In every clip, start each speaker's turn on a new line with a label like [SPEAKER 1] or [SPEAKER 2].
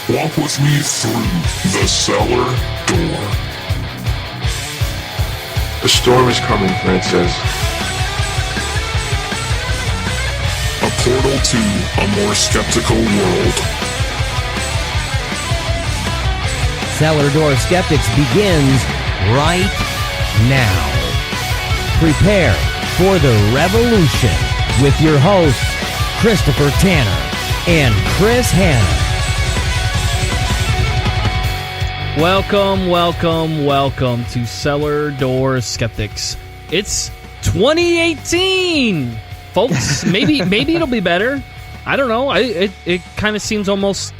[SPEAKER 1] Walk with me through the cellar door.
[SPEAKER 2] The storm is coming, Francis.
[SPEAKER 1] A portal to a more skeptical world.
[SPEAKER 3] Cellar Door Skeptics begins right now. Prepare for the revolution with your hosts, Christopher Tanner and Chris Hanna.
[SPEAKER 4] Welcome to Cellar Door Skeptics. It's 2018, folks. Maybe it'll be better. I don't know. It kind of seems almost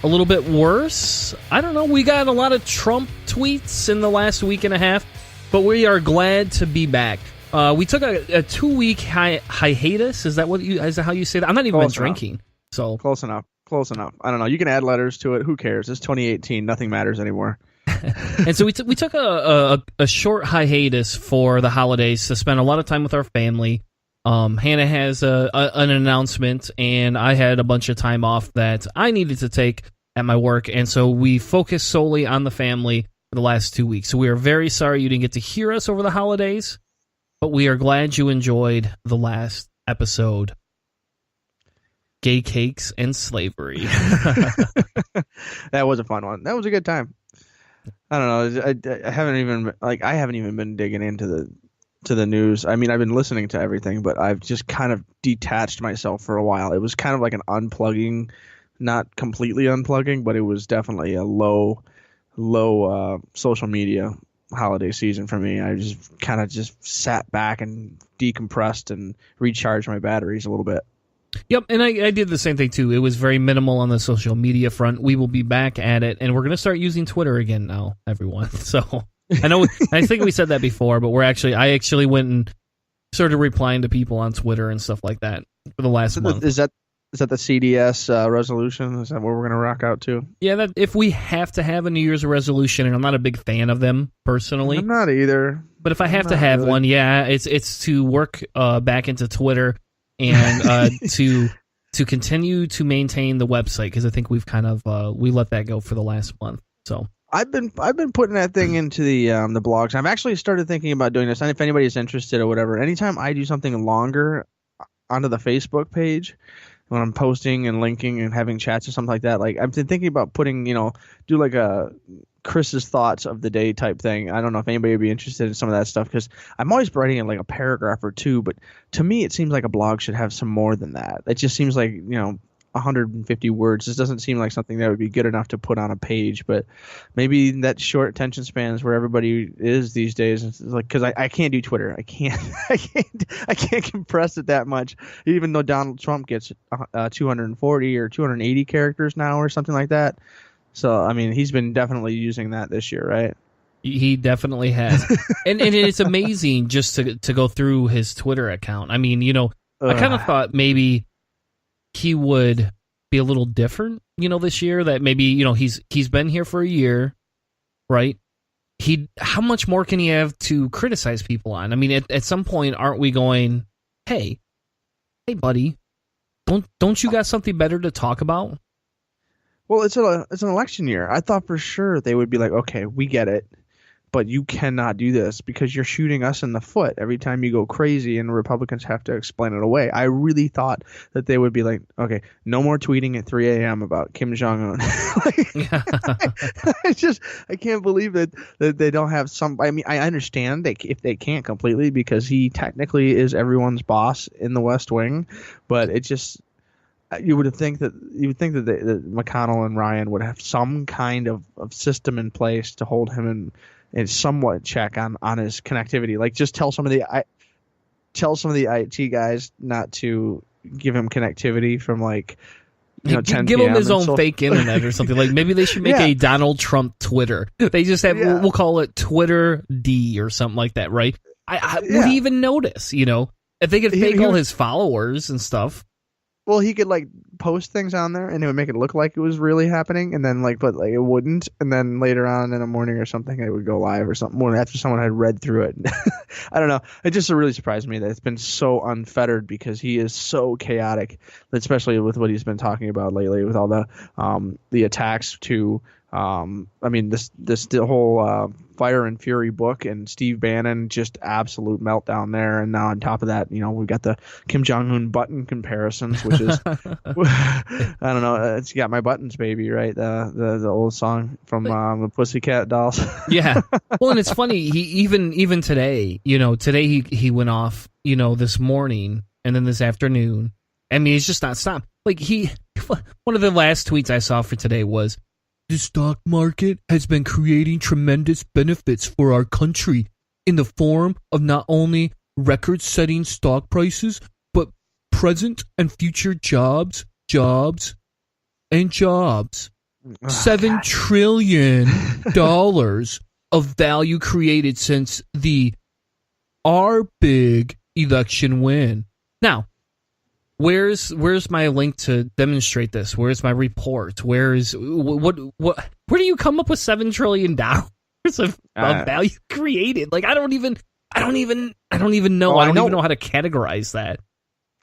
[SPEAKER 4] a little bit worse. I don't know. We got a lot of Trump tweets in the last week and a half, but we are glad to be back. We took a 2-week hiatus. Is that how you say that? I'm not even drinking. So
[SPEAKER 5] Close enough. I don't know. You can add letters to it. Who cares? It's 2018. Nothing matters anymore.
[SPEAKER 4] And so we took a short hiatus for the holidays to spend a lot of time with our family. Hannah has an announcement, and I had a bunch of time off that I needed to take at my work, and so we focused solely on the family for the last 2 weeks. So we are very sorry you didn't get to hear us over the holidays, but we are glad you enjoyed the last episode. Gay cakes and slavery.
[SPEAKER 5] That was a fun one. That was a good time. I don't know. I haven't even been digging into the news. I mean, I've been listening to everything, but I've just kind of detached myself for a while. It was kind of like an unplugging, not completely unplugging, but it was definitely a low social media holiday season for me. I just kind of sat back and decompressed and recharged my batteries a little bit.
[SPEAKER 4] Yep, and I did the same thing too. It was very minimal on the social media front. We will be back at it, and we're going to start using Twitter again now, everyone. So I think we said that before, but I actually went and started replying to people on Twitter and stuff like that for the last month.
[SPEAKER 5] Is that the CDS resolution? Is that what we're going to rock out to?
[SPEAKER 4] Yeah, that if we have to have a New Year's resolution, and I'm not a big fan of them personally.
[SPEAKER 5] I'm not either.
[SPEAKER 4] But if I have to have one, yeah, it's to work back into Twitter. And to continue to maintain the website, because I think we've kind of we let that go for the last month. So
[SPEAKER 5] I've been putting that thing into the blogs. I've actually started thinking about doing this. And if anybody's interested or whatever, anytime I do something longer onto the Facebook page, when I'm posting and linking and having chats or something like that, like I've been thinking about putting, do like a Chris's thoughts of the day type thing. I don't know if anybody would be interested in some of that stuff, because I'm always writing in like a paragraph or two, but to me it seems like a blog should have some more than that. It just seems like 150 words. This doesn't seem like something that would be good enough to put on a page, but maybe that short attention spans where everybody is these days. It's like, because I can't do Twitter. I can't compress it that much, even though Donald Trump gets 240 or 280 characters now or something like that. So, I mean, he's been definitely using that this year, right?
[SPEAKER 4] He definitely has. and it's amazing just to go through his Twitter account. I mean, I kind of thought maybe he would be a little different, this year, that maybe, he's been here for a year, right? How much more can he have to criticize people on? I mean, at some point, aren't we going, hey buddy, don't you got something better to talk about?
[SPEAKER 5] Well, it's an election year. I thought for sure they would be like, okay, we get it, but you cannot do this because you're shooting us in the foot every time you go crazy and Republicans have to explain it away. I really thought that they would be like, okay, no more tweeting at 3 a.m. about Kim Jong-un. I can't believe that they don't have some. I mean, I understand if they can't completely, because he technically is everyone's boss in the West Wing, but it just. You would think that McConnell and Ryan would have some kind of system in place to hold him in somewhat check on his connectivity. Like, just tell some of the IT guys not to give him connectivity from 10
[SPEAKER 4] give
[SPEAKER 5] PM
[SPEAKER 4] him his own fake internet or something. Like, maybe they should make a Donald Trump Twitter. They just have we'll call it Twitter D or something like that, right? Would he even notice? If they could fake all his followers and stuff.
[SPEAKER 5] Well, he could like post things on there, and it would make it look like it was really happening, and then but like it wouldn't, and then later on in the morning or something, it would go live or something after someone had read through it. I don't know. It just really surprised me that it's been so unfettered because he is so chaotic, especially with what he's been talking about lately with all the attacks to. I mean, the whole Fire and Fury book and Steve Bannon, just absolute meltdown there. And now on top of that, we've got the Kim Jong-un button comparisons, which is, I don't know, it's got my buttons, baby, right? The old song from the Pussycat Dolls.
[SPEAKER 4] Yeah. Well, and it's funny. He even today, today he went off, this morning and then this afternoon. I mean, he's just not stopped. Like one of the last tweets I saw for today was, the stock market has been creating tremendous benefits for our country in the form of not only record-setting stock prices, but present and future jobs. $7 trillion of value created since our big election win. Now, where's my link to demonstrate this? Where's my report? Where do you come up with $7 trillion of value created? Like I don't even know. I don't even know how to categorize that.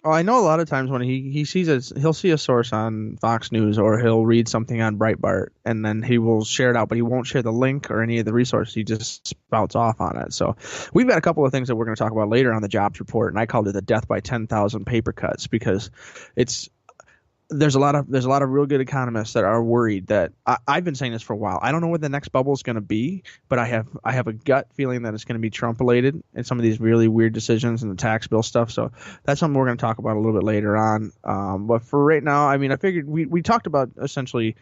[SPEAKER 5] Oh, I know a lot of times when he sees he'll see a source on Fox News or he'll read something on Breitbart and then he will share it out, but he won't share the link or any of the resources. He just spouts off on it. So we've got a couple of things that we're going to talk about later on the jobs report, and I called it the death by 10,000 paper cuts because there's a lot of real good economists that are worried that I've been saying this for a while. I don't know what the next bubble is going to be, but I have a gut feeling that it's going to be Trump related and some of these really weird decisions and the tax bill stuff. So that's something we're going to talk about a little bit later on. But for right now, I mean, I figured we talked about essentially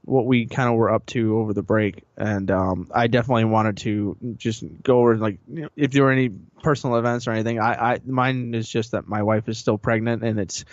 [SPEAKER 5] what we kind of were up to over the break, and I definitely wanted to just go over like if there were any personal events or anything. Mine is just that my wife is still pregnant, and it's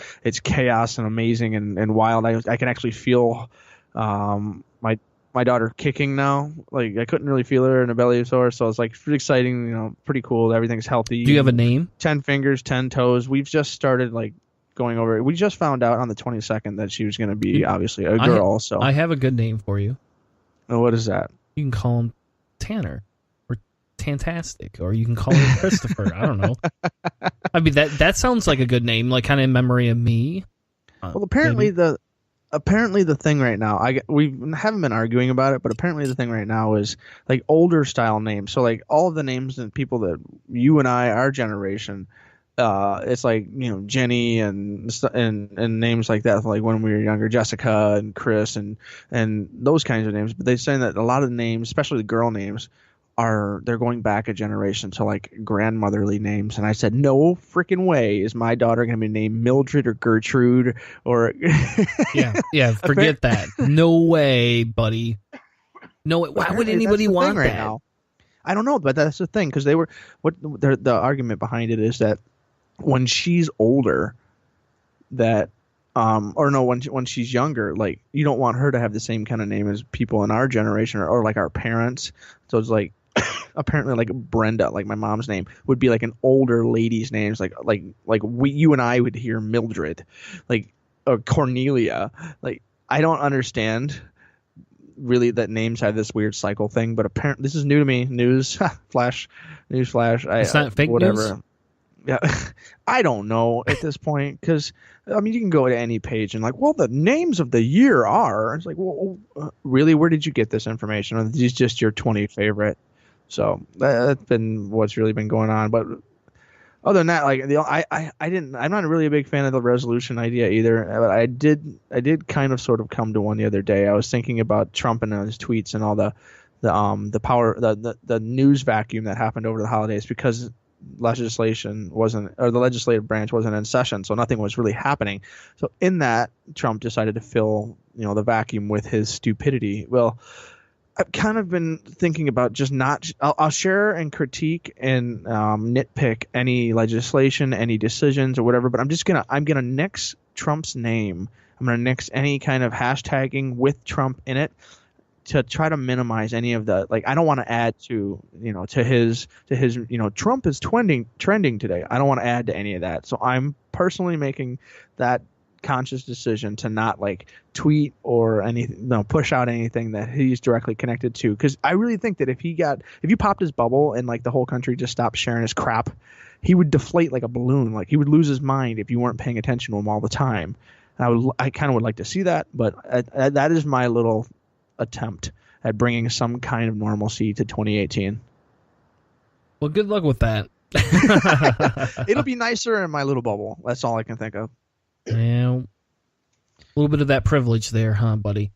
[SPEAKER 5] chaos and amazing and wild. I can actually feel my daughter kicking now. Like I couldn't really feel her in her belly sore, so it's like pretty exciting. Pretty cool. Everything's healthy.
[SPEAKER 4] Do you have a name?
[SPEAKER 5] 10 fingers, 10 toes. We've just started like going over it. We just found out on the 22nd that she was going to be obviously a girl. So
[SPEAKER 4] I have a good name for you.
[SPEAKER 5] Oh, what is that?
[SPEAKER 4] You can call him Tanner or Tantastic, or you can call him Christopher. I don't know. I mean that sounds like a good name, like kind of in memory of me.
[SPEAKER 5] Well, apparently the thing right now, we haven't been arguing about it, but apparently the thing right now is like older style names. So like all of the names and people that you and I, our generation. It's like Jenny and names like that, like when we were younger, Jessica and Chris and those kinds of names. But they're saying that a lot of the names, especially the girl names, they're going back a generation to like grandmotherly names. And I said, no freaking way is my daughter going to be named Mildred or Gertrude or
[SPEAKER 4] yeah, forget that. No way, buddy. No way. Why would anybody want that?
[SPEAKER 5] Now. I don't know, but that's the thing because the argument behind it is that when she's older, that when she's younger, like you don't want her to have the same kind of name as people in our generation or like our parents. So it's like apparently like Brenda, like my mom's name, would be like an older lady's name. Like you and I would hear Mildred, like or Cornelia. Like I don't understand really that names have this weird cycle thing, but apparently this is new to me. News flash.
[SPEAKER 4] It's not fake
[SPEAKER 5] whatever.
[SPEAKER 4] news.
[SPEAKER 5] Yeah, I don't know at this point because I mean you can go to any page and like, well, the names of the year are. It's like, well, really, where did you get this information? Or are these just your 20 favorite? So that's been what's really been going on. But other than that, like I'm not really a big fan of the resolution idea either. But I did kind of sort of come to one the other day. I was thinking about Trump and his tweets and all the news vacuum that happened over the holidays because the legislative branch wasn't in session, so nothing was really happening. So in that, Trump decided to fill the vacuum with his stupidity. Well, I've kind of been thinking about just I'll share and critique and nitpick any legislation, any decisions or whatever, but I'm gonna nix Trump's name. I'm gonna nix any kind of hashtagging with Trump in it to try to minimize any of the, like, I don't want to add to his Trump is trending today. I don't want to add to any of that. So I'm personally making that conscious decision to not like tweet or anything, push out anything that he's directly connected to. Because I really think that if you popped his bubble and like the whole country just stopped sharing his crap, he would deflate like a balloon. Like he would lose his mind if you weren't paying attention to him all the time. And I kind of would like to see that, but that is my little attempt at bringing some kind of normalcy to 2018.
[SPEAKER 4] Well, good luck with that.
[SPEAKER 5] It'll be nicer in my little bubble. That's all I can think of.
[SPEAKER 4] Yeah, a little bit of that privilege there, huh, buddy?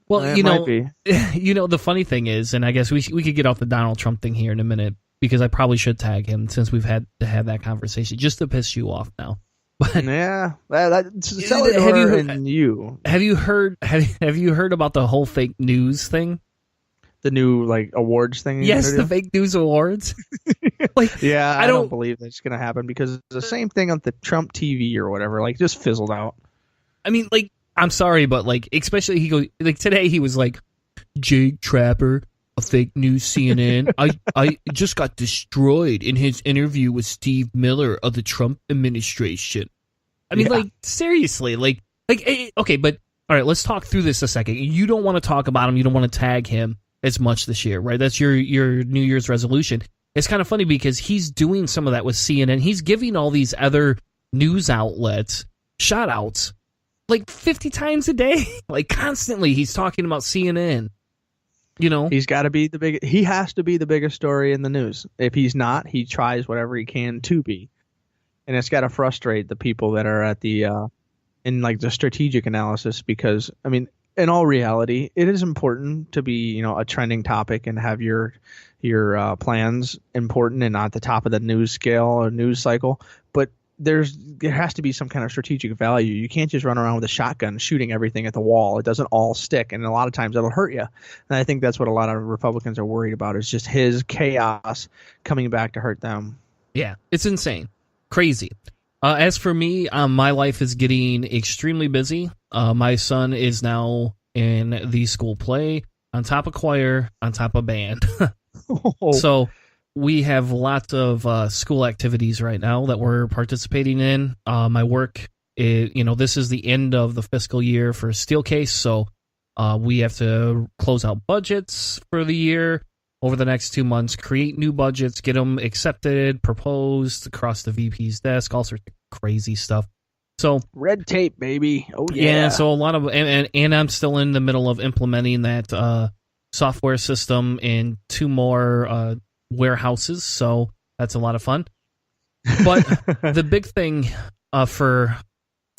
[SPEAKER 4] Well,
[SPEAKER 5] It might be.
[SPEAKER 4] The funny thing is, and I guess we could get off the Donald Trump thing here in a minute, because I probably should tag him since we've had to have that conversation just to piss you off now. But
[SPEAKER 5] yeah, Cellar Door and you.
[SPEAKER 4] Have you heard about the whole fake news thing?
[SPEAKER 5] The new like awards thing?
[SPEAKER 4] Yes, the fake news awards. Like,
[SPEAKER 5] yeah, I don't believe that's going to happen because it's the same thing on the Trump TV or whatever, like just fizzled out.
[SPEAKER 4] I mean, like, I'm sorry, but like, especially today he was like, Jake Trapper, a fake news CNN. I just got destroyed in his interview with Steve Miller of the Trump administration. I mean, like, seriously, like, okay, but all right, let's talk through this a second. You don't want to talk about him. You don't want to tag him as much this year, right? That's your New Year's resolution. It's kind of funny because he's doing some of that with CNN. He's giving all these other news outlets shout outs like 50 times a day, like constantly. He's talking about CNN.
[SPEAKER 5] He's got to be he has to be the biggest story in the news. If he's not, he tries whatever he can to be. And it's got to frustrate the people that are at the in like the strategic analysis, because I mean, in all reality, it is important to be, a trending topic and have your plans important and not at the top of the news scale or news cycle. But there has to be some kind of strategic value. You can't just run around with a shotgun shooting everything at the wall. It doesn't all stick, and a lot of times that'll hurt you. And I think that's what a lot of Republicans are worried about, is just his chaos coming back to hurt them.
[SPEAKER 4] Yeah, it's insane. Crazy. As for me, my life is getting extremely busy. My son is now in the school play, on top of choir, on top of band. So we have lots of school activities right now that we're participating in. My work, this is the end of the fiscal year for Steelcase, so we have to close out budgets for the year over the next 2 months, create new budgets, get them accepted, proposed across the VP's desk, all sorts of crazy stuff. So
[SPEAKER 5] red tape, baby. Oh yeah.
[SPEAKER 4] Yeah, so a lot of and I'm still in the middle of implementing that software system in 2 more warehouses, so that's a lot of fun. But the big thing for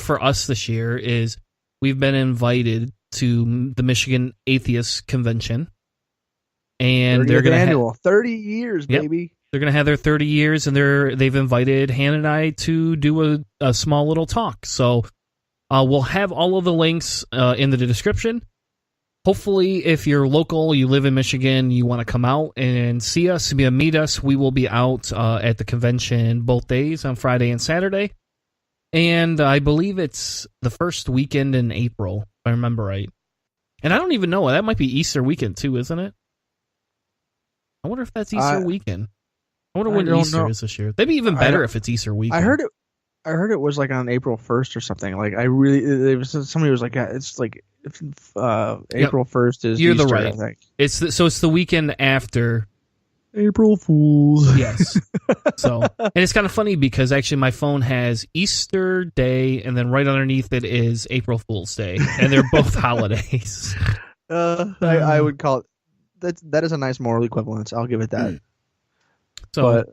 [SPEAKER 4] us this year is we've been invited to the Michigan Atheist Convention, and they're going to
[SPEAKER 5] annual 30 years, baby.
[SPEAKER 4] They're going to have their 30 years, and they've invited Han and I to do a small little talk. So we'll have all of the links in the description. Hopefully, if you're local, you live in Michigan, you want to come out and see us, meet us, we will be out at the convention both days, on Friday and Saturday. And I believe it's the first weekend in April, if I remember right. And I don't even know. That might be Easter weekend, too, isn't it? I wonder if that's Easter weekend. I wonder when Easter is this year. That'd be even better if it's Easter weekend.
[SPEAKER 5] I heard it was like on April 1st or something. Like somebody was like, it's like April 1st is
[SPEAKER 4] You're
[SPEAKER 5] Easter,
[SPEAKER 4] the right.
[SPEAKER 5] I think.
[SPEAKER 4] It's the weekend after
[SPEAKER 5] April Fools.
[SPEAKER 4] Yes. So, and it's kind of funny because actually my phone has Easter Day, and then right underneath it is April Fool's Day, and they're both holidays.
[SPEAKER 5] I would call it that is a nice moral equivalence. I'll give it that.
[SPEAKER 4] So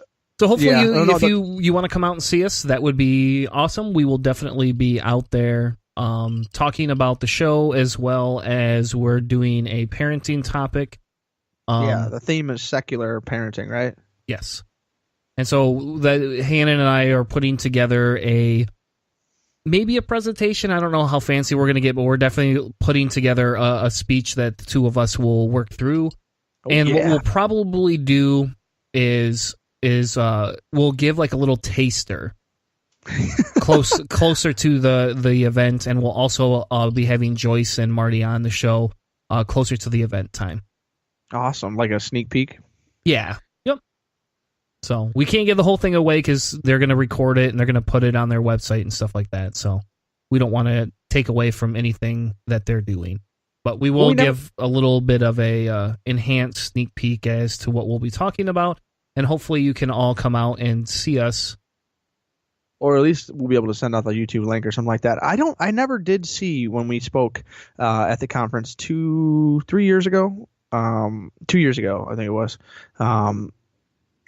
[SPEAKER 4] hopefully if you want to come out and see us, that would be awesome. We will definitely be out there talking about the show, as well as we're doing a parenting topic.
[SPEAKER 5] The theme is secular parenting, right?
[SPEAKER 4] Yes. And so Hannah and I are putting together maybe a presentation. I don't know how fancy we're going to get, but we're definitely putting together a speech that the two of us will work through. What we'll probably do is we'll give like a little taster closer to the event, and we'll also be having Joyce and Marty on the show closer to the event time.
[SPEAKER 5] Awesome, like a sneak peek.
[SPEAKER 4] Yeah. Yep. So we can't give the whole thing away because they're going to record it and they're going to put it on their website and stuff like that. So we don't want to take away from anything that they're doing. But we will give a little bit of a enhanced sneak peek as to what we'll be talking about, and hopefully you can all come out and see us.
[SPEAKER 5] Or at least we'll be able to send out the YouTube link or something like that. I never did see when we spoke at the conference 3 years ago. 2 years ago, I think it was.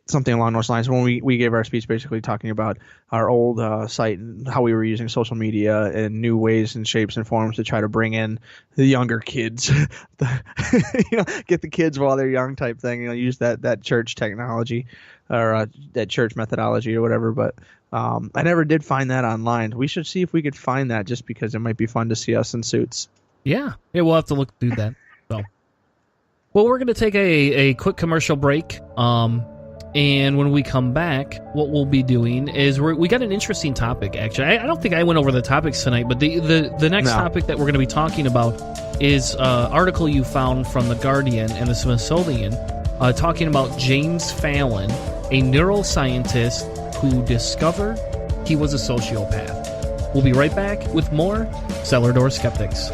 [SPEAKER 5] Something along those lines when we gave our speech, basically talking about our old site and how we were using social media and new ways and shapes and forms to try to bring in the younger kids, get the kids while they're young type thing. Use that church technology or that church methodology or whatever. But I never did find that online. We should see if we could find that, just because it might be fun to see us in suits.
[SPEAKER 4] Yeah, we'll have to look through that. So, well, we're going to take a quick commercial break. And when we come back, what we'll be doing is we got an interesting topic, actually. I don't think I went over the topics tonight, but the next topic that we're going to be talking about is an article you found from The Guardian and the Smithsonian talking about James Fallon, a neuroscientist who discovered he was a sociopath. We'll be right back with more Cellar Door Skeptics.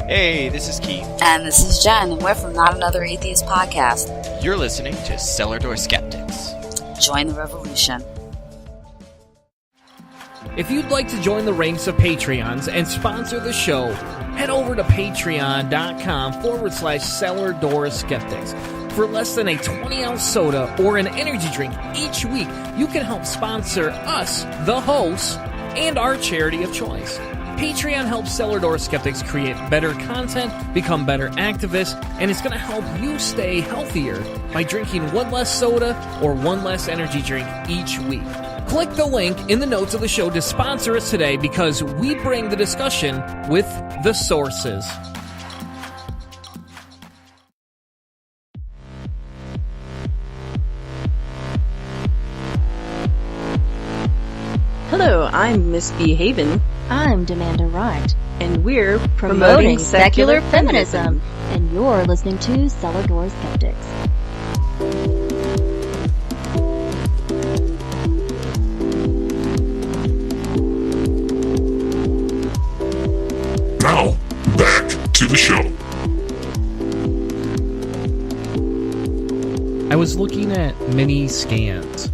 [SPEAKER 6] Hey, this is Keith.
[SPEAKER 7] And this is Jen, and we're from Not Another Atheist Podcast.
[SPEAKER 6] You're listening to Cellar Door Skeptics.
[SPEAKER 7] Join the revolution.
[SPEAKER 3] If you'd like to join the ranks of Patreons and sponsor the show, head over to patreon.com/Cellar Door Skeptics. For less than a 20-ounce soda or an energy drink each week, you can help sponsor us, the hosts, and our charity of choice. Patreon helps Cellar Door Skeptics create better content, become better activists, and it's going to help you stay healthier by drinking one less soda or one less energy drink each week. Click the link in the notes of the show to sponsor us today, because we bring the discussion with the sources.
[SPEAKER 8] Hello, I'm Miss B. Haven.
[SPEAKER 9] I'm Demanda Wright.
[SPEAKER 8] And we're
[SPEAKER 9] promoting secular feminism. And you're listening to Cellar Door Skeptics.
[SPEAKER 1] Now, back to the show.
[SPEAKER 4] I was looking at many scans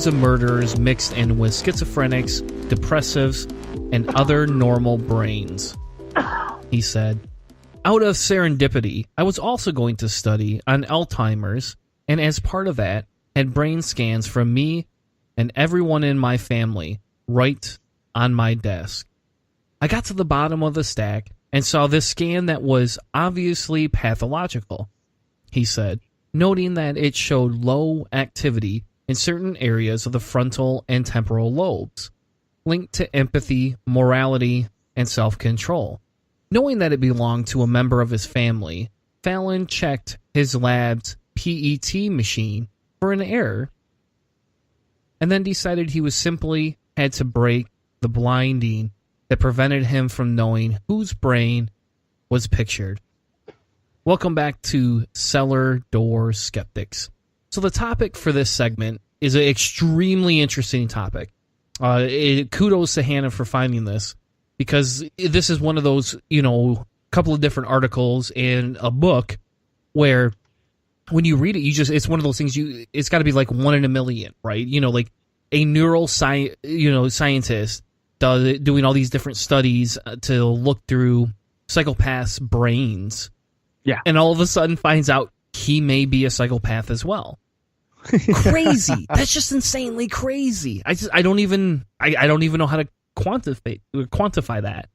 [SPEAKER 4] of murderers mixed in with schizophrenics, depressives, and other normal brains. He said, out of serendipity, I was also going to study on Alzheimer's, and as part of that, had brain scans from me and everyone in my family right on my desk. I got to the bottom of the stack and saw this scan that was obviously pathological, he said, noting that it showed low activity in certain areas of the frontal and temporal lobes, linked to empathy, morality, and self-control. Knowing that it belonged to a member of his family, Fallon checked his lab's PET machine for an error, and then decided he was simply had to break the blinding that prevented him from knowing whose brain was pictured. Welcome back to Cellar Door Skeptics. So the topic for this segment is an extremely interesting topic. Kudos to Hannah for finding this, because this is one of those, couple of different articles in a book where when you read it, it's one of those things it's got to be like 1 in a million, right? Like a scientist doing all these different studies to look through psychopaths' brains.
[SPEAKER 5] Yeah. And
[SPEAKER 4] all of a sudden finds out he may be a psychopath as well. Crazy. That's just insanely crazy. I don't even know how to quantify that.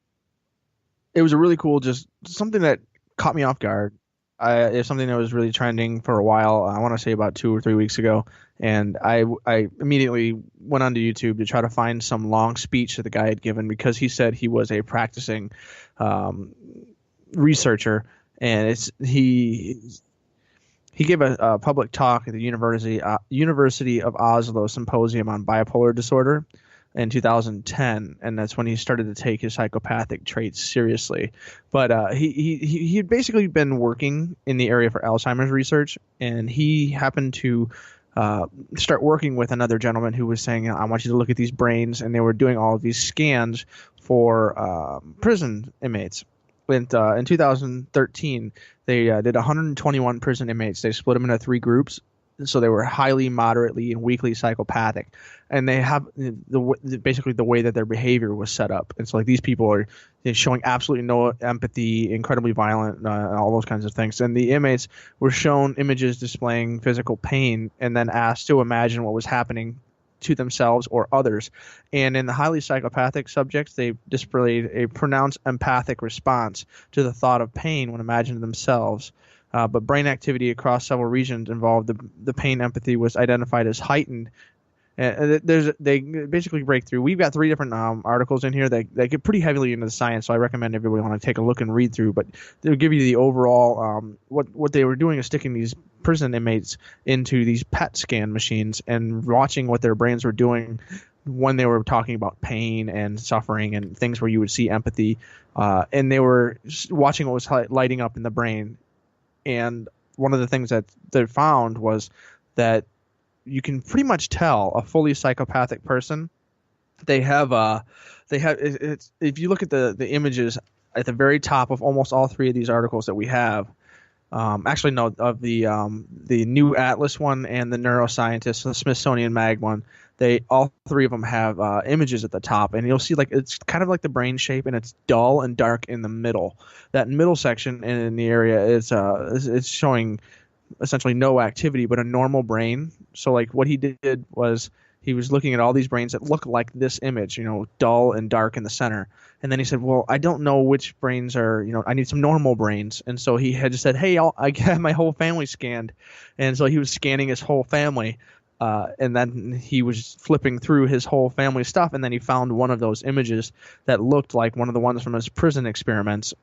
[SPEAKER 5] It was a really cool, just something that caught me off guard. It's something that was really trending for a while. I want to say about 2 or 3 weeks ago, and I immediately went onto YouTube to try to find some long speech that the guy had given, because he said he was a practicing researcher, and he gave a public talk at the University of Oslo Symposium on Bipolar Disorder in 2010, and that's when he started to take his psychopathic traits seriously. But he had basically been working in the area for Alzheimer's research, and he happened to start working with another gentleman who was saying, I want you to look at these brains, and they were doing all of these scans for prison inmates. In 2013, they did 121 prison inmates. They split them into 3 groups. So they were highly, moderately, and weakly psychopathic, and they have basically the way that their behavior was set up. And so like these people are showing absolutely no empathy, incredibly violent, all those kinds of things. And the inmates were shown images displaying physical pain, and then asked to imagine what was happening to themselves or others. And in the highly psychopathic subjects, they displayed a pronounced empathic response to the thought of pain when imagining themselves. But brain activity across several regions involved the pain empathy was identified as heightened. They basically break through. We've got 3 different articles in here that get pretty heavily into the science, so I recommend everybody want to take a look and read through. But they'll give you the overall what they were doing is sticking these prison inmates into these PET scan machines and watching what their brains were doing when they were talking about pain and suffering and things where you would see empathy. And they were watching what was lighting up in the brain. And one of the things that they found was that you can pretty much tell a fully psychopathic person. If you look at the images at the very top of almost all 3 of these articles that we have, of the new Atlas one and the neuroscientist, the Smithsonian Mag one, all 3 of them have images at the top, and you'll see like it's kind of like the brain shape, and it's dull and dark in the middle. That middle section in the area is it's showing essentially no activity, but a normal brain. So like what he did was he was looking at all these brains that look like this image, dull and dark in the center. And then he said, well, I don't know which brains are, I need some normal brains. And so he had just said, hey, I got my whole family scanned. And so he was scanning his whole family. And then he was flipping through his whole family stuff. And then he found one of those images that looked like one of the ones from his prison experiments.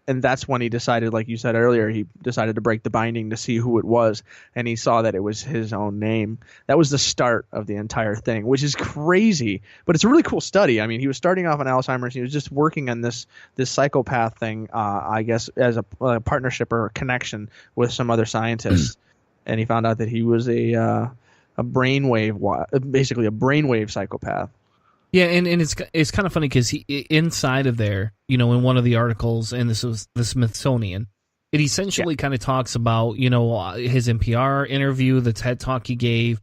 [SPEAKER 5] And that's when he decided, like you said earlier, he decided to break the binding to see who it was, and he saw that it was his own name. That was the start of the entire thing, which is crazy, but it's a really cool study. I mean, he was starting off on Alzheimer's. He was just working on this psychopath thing, I guess, as a partnership or a connection with some other scientists, and he found out that he was basically a brainwave psychopath.
[SPEAKER 4] Yeah, and it's kind of funny because inside of there, in one of the articles, and this was the Smithsonian, it essentially kind of talks about, his NPR interview, the TED Talk he gave,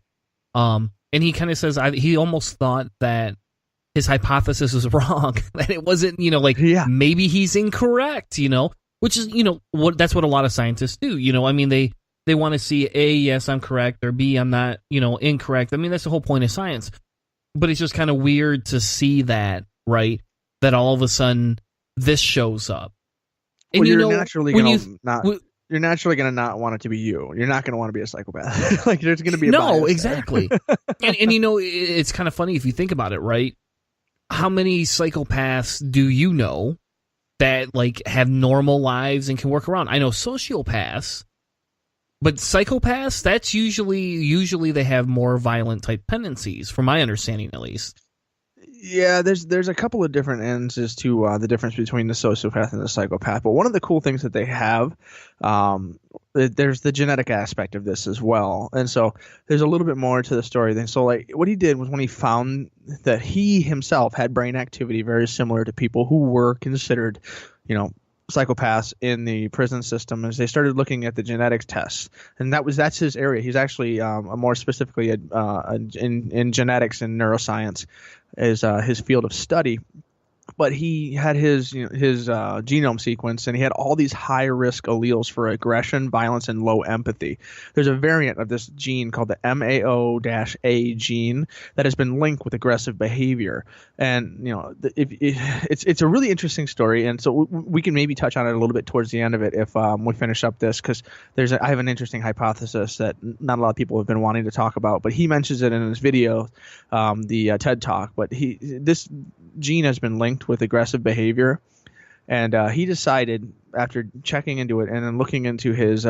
[SPEAKER 4] and he kind of says he almost thought that his hypothesis was wrong, that it wasn't, maybe he's incorrect, which is, that's what a lot of scientists do, I mean, they want to see A, yes, I'm correct, or B, I'm not, incorrect. I mean, that's the whole point of science. But it's just kind of weird to see that, right? That all of a sudden this shows up. And
[SPEAKER 5] well, you're naturally going to not want it to be you. You're not going to want to be a psychopath. Like there's going to be a bias
[SPEAKER 4] exactly. and it's kind of funny if you think about it, right? How many psychopaths do you know that like have normal lives and can work around? I know sociopaths. But psychopaths, that's usually they have more violent type tendencies, from my understanding at least.
[SPEAKER 5] Yeah, there's a couple of different ends as to the difference between the sociopath and the psychopath. But one of the cool things that they have, there's the genetic aspect of this as well. And so there's a little bit more to the story than so. Like what he did was when he found that he himself had brain activity very similar to people who were considered, psychopaths in the prison system, as they started looking at the genetics tests, and that's his area. He's actually more specifically in genetics and neuroscience is his field of study. But he had his genome sequence, and he had all these high risk alleles for aggression, violence, and low empathy. There's a variant of this gene called the MAO-A gene that has been linked with aggressive behavior. And it's a really interesting story, and so we can maybe touch on it a little bit towards the end of it if we finish up this, because I have an interesting hypothesis that not a lot of people have been wanting to talk about. But he mentions it in his video, the TED Talk. But this gene has been linked with aggressive behavior, and he decided after checking into it and then looking into his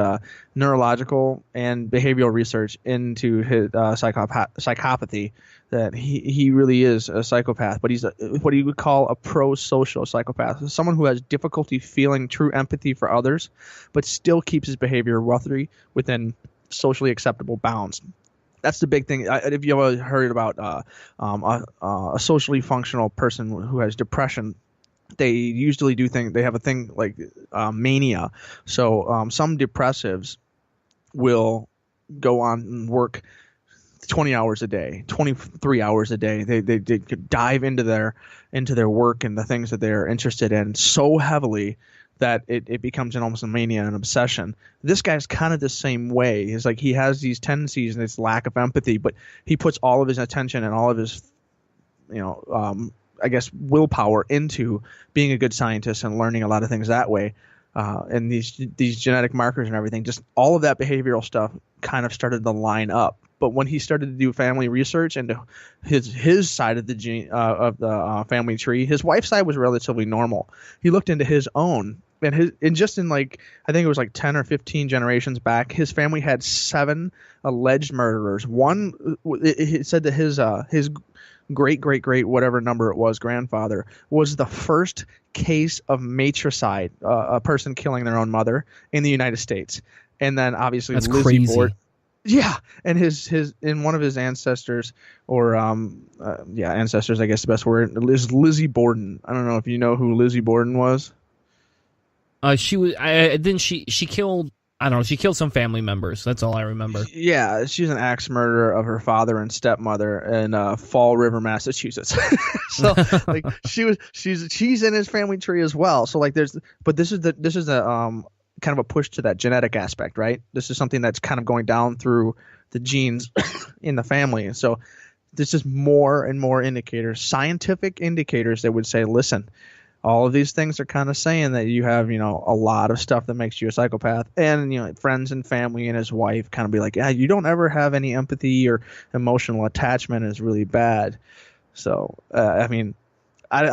[SPEAKER 5] neurological and behavioral research into his psychopathy that he really is a psychopath, but he's what he would call a pro-social psychopath, someone who has difficulty feeling true empathy for others but still keeps his behavior roughly within socially acceptable bounds. That's the big thing. If you ever heard about a socially functional person who has depression, they usually they have a thing like mania. So some depressives will go on and work 20 hours a day, 23 hours a day. They dive into their work and the things that they're interested in so heavily that it becomes almost a mania, an obsession. This guy's kind of the same way. It's like he has these tendencies and this lack of empathy, but he puts all of his attention and all of his, I guess, willpower into being a good scientist and learning a lot of things that way. And these genetic markers and everything, just all of that behavioral stuff kind of started to line up. But when he started to do family research into his side of the family tree, his wife's side was relatively normal. He looked into his own, and just in like, I think it was like 10 or 15 generations back, his family had 7 alleged murderers. One, it said that his great whatever number it was, grandfather, was the first case of matricide, a person killing their own mother in the United States. And then obviously
[SPEAKER 4] that's
[SPEAKER 5] Lizzie
[SPEAKER 4] crazy.
[SPEAKER 5] Borden. Yeah, and his in one of his ancestors, or ancestors, I guess the best word, is Lizzie Borden. I don't know if you know who Lizzie Borden was.
[SPEAKER 4] She was. She killed. I don't know. She killed some family members. That's all I remember.
[SPEAKER 5] Yeah, she's an axe murderer of her father and stepmother in Fall River, Massachusetts. So like she's in his family tree as well. So like this is a kind of a push to that genetic aspect, right? This is something that's kind of going down through the genes in the family. And so this is more and more indicators, scientific indicators that would say, listen, all of these things are kind of saying that you have, a lot of stuff that makes you a psychopath. And, friends and family and his wife kind of be like, yeah, you don't ever have any empathy or emotional attachment is really bad. So, I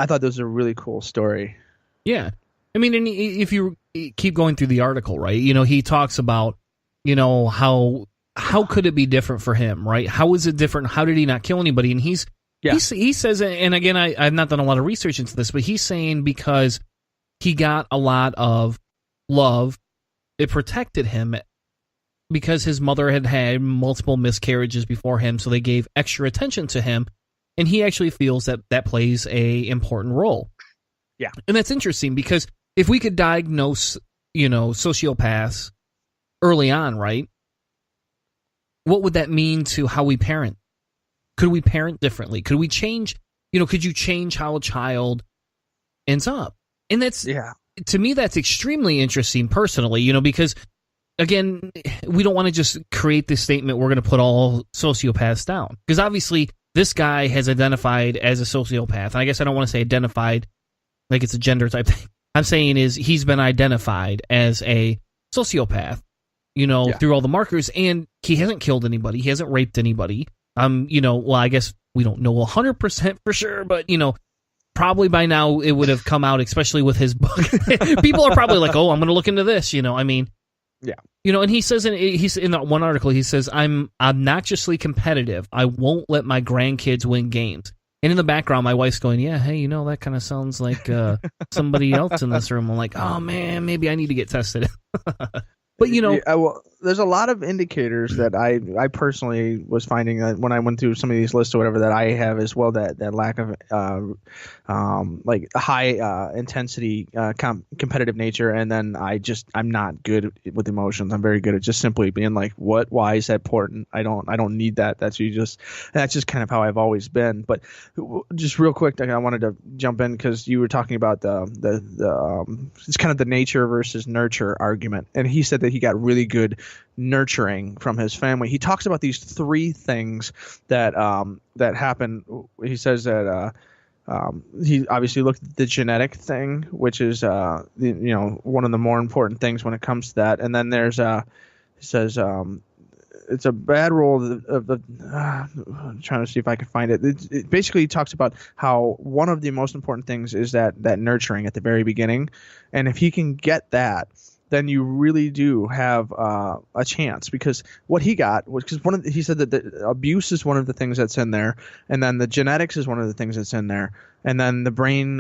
[SPEAKER 5] thought this was a really cool story.
[SPEAKER 4] Yeah. I mean, and if you keep going through the article, right, he talks about, how could it be different for him, right? How is it different? How did he not kill anybody? And he says, and again, I've not done a lot of research into this, but he's saying because he got a lot of love, it protected him because his mother had had multiple miscarriages before him, so they gave extra attention to him, and he actually feels that plays a important role.
[SPEAKER 5] Yeah.
[SPEAKER 4] And that's interesting because if we could diagnose, sociopaths early on, right, what would that mean to how we parent? Could we parent differently? Could we change, could you change how a child ends up? And to me, that's extremely interesting personally, because, again, we don't want to just create this statement, we're going to put all sociopaths down. Because obviously, this guy has identified as a sociopath. And I guess I don't want to say identified like it's a gender type thing. I'm saying is he's been identified as a sociopath, through all the markers, and he hasn't killed anybody. He hasn't raped anybody. I guess we don't know 100% for sure, but, probably by now it would have come out, especially with his book. People are probably like, oh, I'm going to look into this, Yeah. And he says in that one article, he says, I'm obnoxiously competitive. I won't let my grandkids win games. And in the background, my wife's going, yeah, hey, that kind of sounds like somebody else in this room. I'm like, oh, man, maybe I need to get tested. But,
[SPEAKER 5] there's a lot of indicators that I personally was finding that when I went through some of these lists or whatever that I have as well, that lack of like high intensity competitive nature. And then I'm not good with emotions. I'm very good at just simply being like, why is that important? I don't need that. That's just kind of how I've always been. But just real quick, I wanted to jump in because you were talking about the it's kind of the nature versus nurture argument. And he said that he got really good nurturing from his family. He talks about these 3 things that happen. He says that he obviously looked at the genetic thing, which is one of the more important things when it comes to that. And then there's he says it's a bad role of the I'm trying to see if I can find it. It basically talks about how one of the most important things is that nurturing at the very beginning, and if he can get that, then you really do have a chance. Because what he got was, because he said that the abuse is one of the things that's in there, and then the genetics is one of the things that's in there, And then the brain,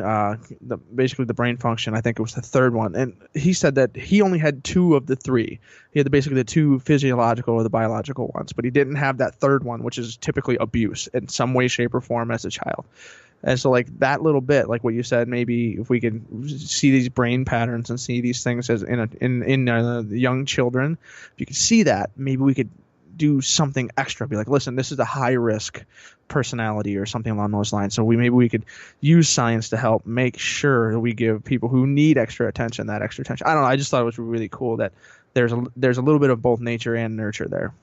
[SPEAKER 5] basically the brain function, I think it was the third one. And he said that he only had 2 of the 3. He had basically the 2 physiological or the biological ones, but he didn't have that third one, which is typically abuse in some way, shape, or form as a child. And so like that little bit, like what you said, maybe if we could see these brain patterns and see these things as in young children, if you could see that, maybe we could do something extra. Be like, listen, this is a high risk personality or something along those lines. So maybe we could use science to help make sure that we give people who need extra attention that extra attention. I don't know. I just thought it was really cool that there's a little bit of both nature and nurture there.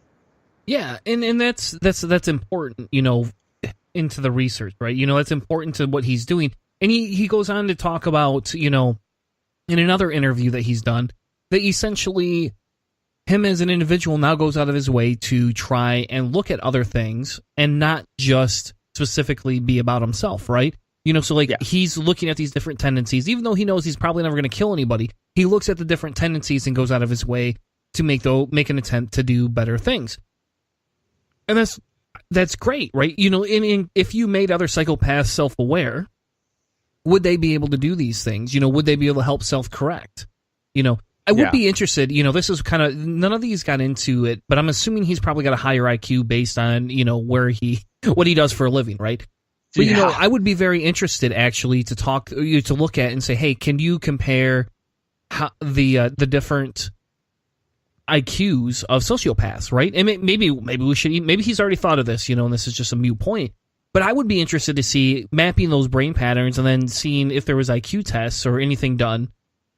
[SPEAKER 4] Yeah, and that's important, you know, into the research, right? You know, that's important to what he's doing. And he goes on to talk about, you know, in another interview that he's done, that essentially him as an individual now goes out of his way to try and look at other things and not just specifically be about himself, right? You know, so like he's looking at these different tendencies, even though he knows he's probably never going to kill anybody. He looks at the different tendencies and goes out of his way to make an attempt to do better things. And that's great, right? You know, if you made other psychopaths self-aware, would they be able to do these things? You know, would they be able to help self-correct? You know, I would be interested, you know, this is kind of, none of these got into it, but I'm assuming he's probably got a higher IQ based on, you know, what he does for a living, right? But, you know, I would be very interested actually to look at and say, hey, can you compare the different IQs of sociopaths, right? And maybe he's already thought of this, you know, and this is just a moot point. But I would be interested to see mapping those brain patterns and then seeing if there was IQ tests or anything done,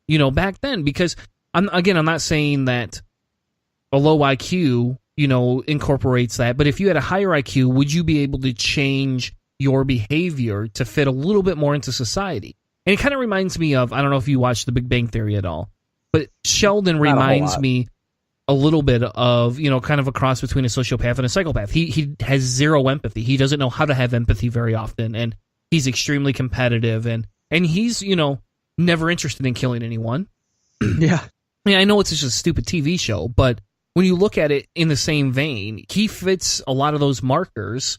[SPEAKER 4] you know, back then. Because I'm not saying that a low IQ, you know, incorporates that. But if you had a higher IQ, would you be able to change your behavior to fit a little bit more into society? And it kind of reminds me of, I don't know if you watched The Big Bang Theory at all, but Sheldon reminds me a little bit of, you know, kind of a cross between a sociopath and a psychopath. He has zero empathy. He doesn't know how to have empathy very often, and he's extremely competitive, and he's, you know, never interested in killing anyone.
[SPEAKER 5] Yeah.
[SPEAKER 4] I mean, I know it's just a stupid TV show, but when you look at it in the same vein, he fits a lot of those markers,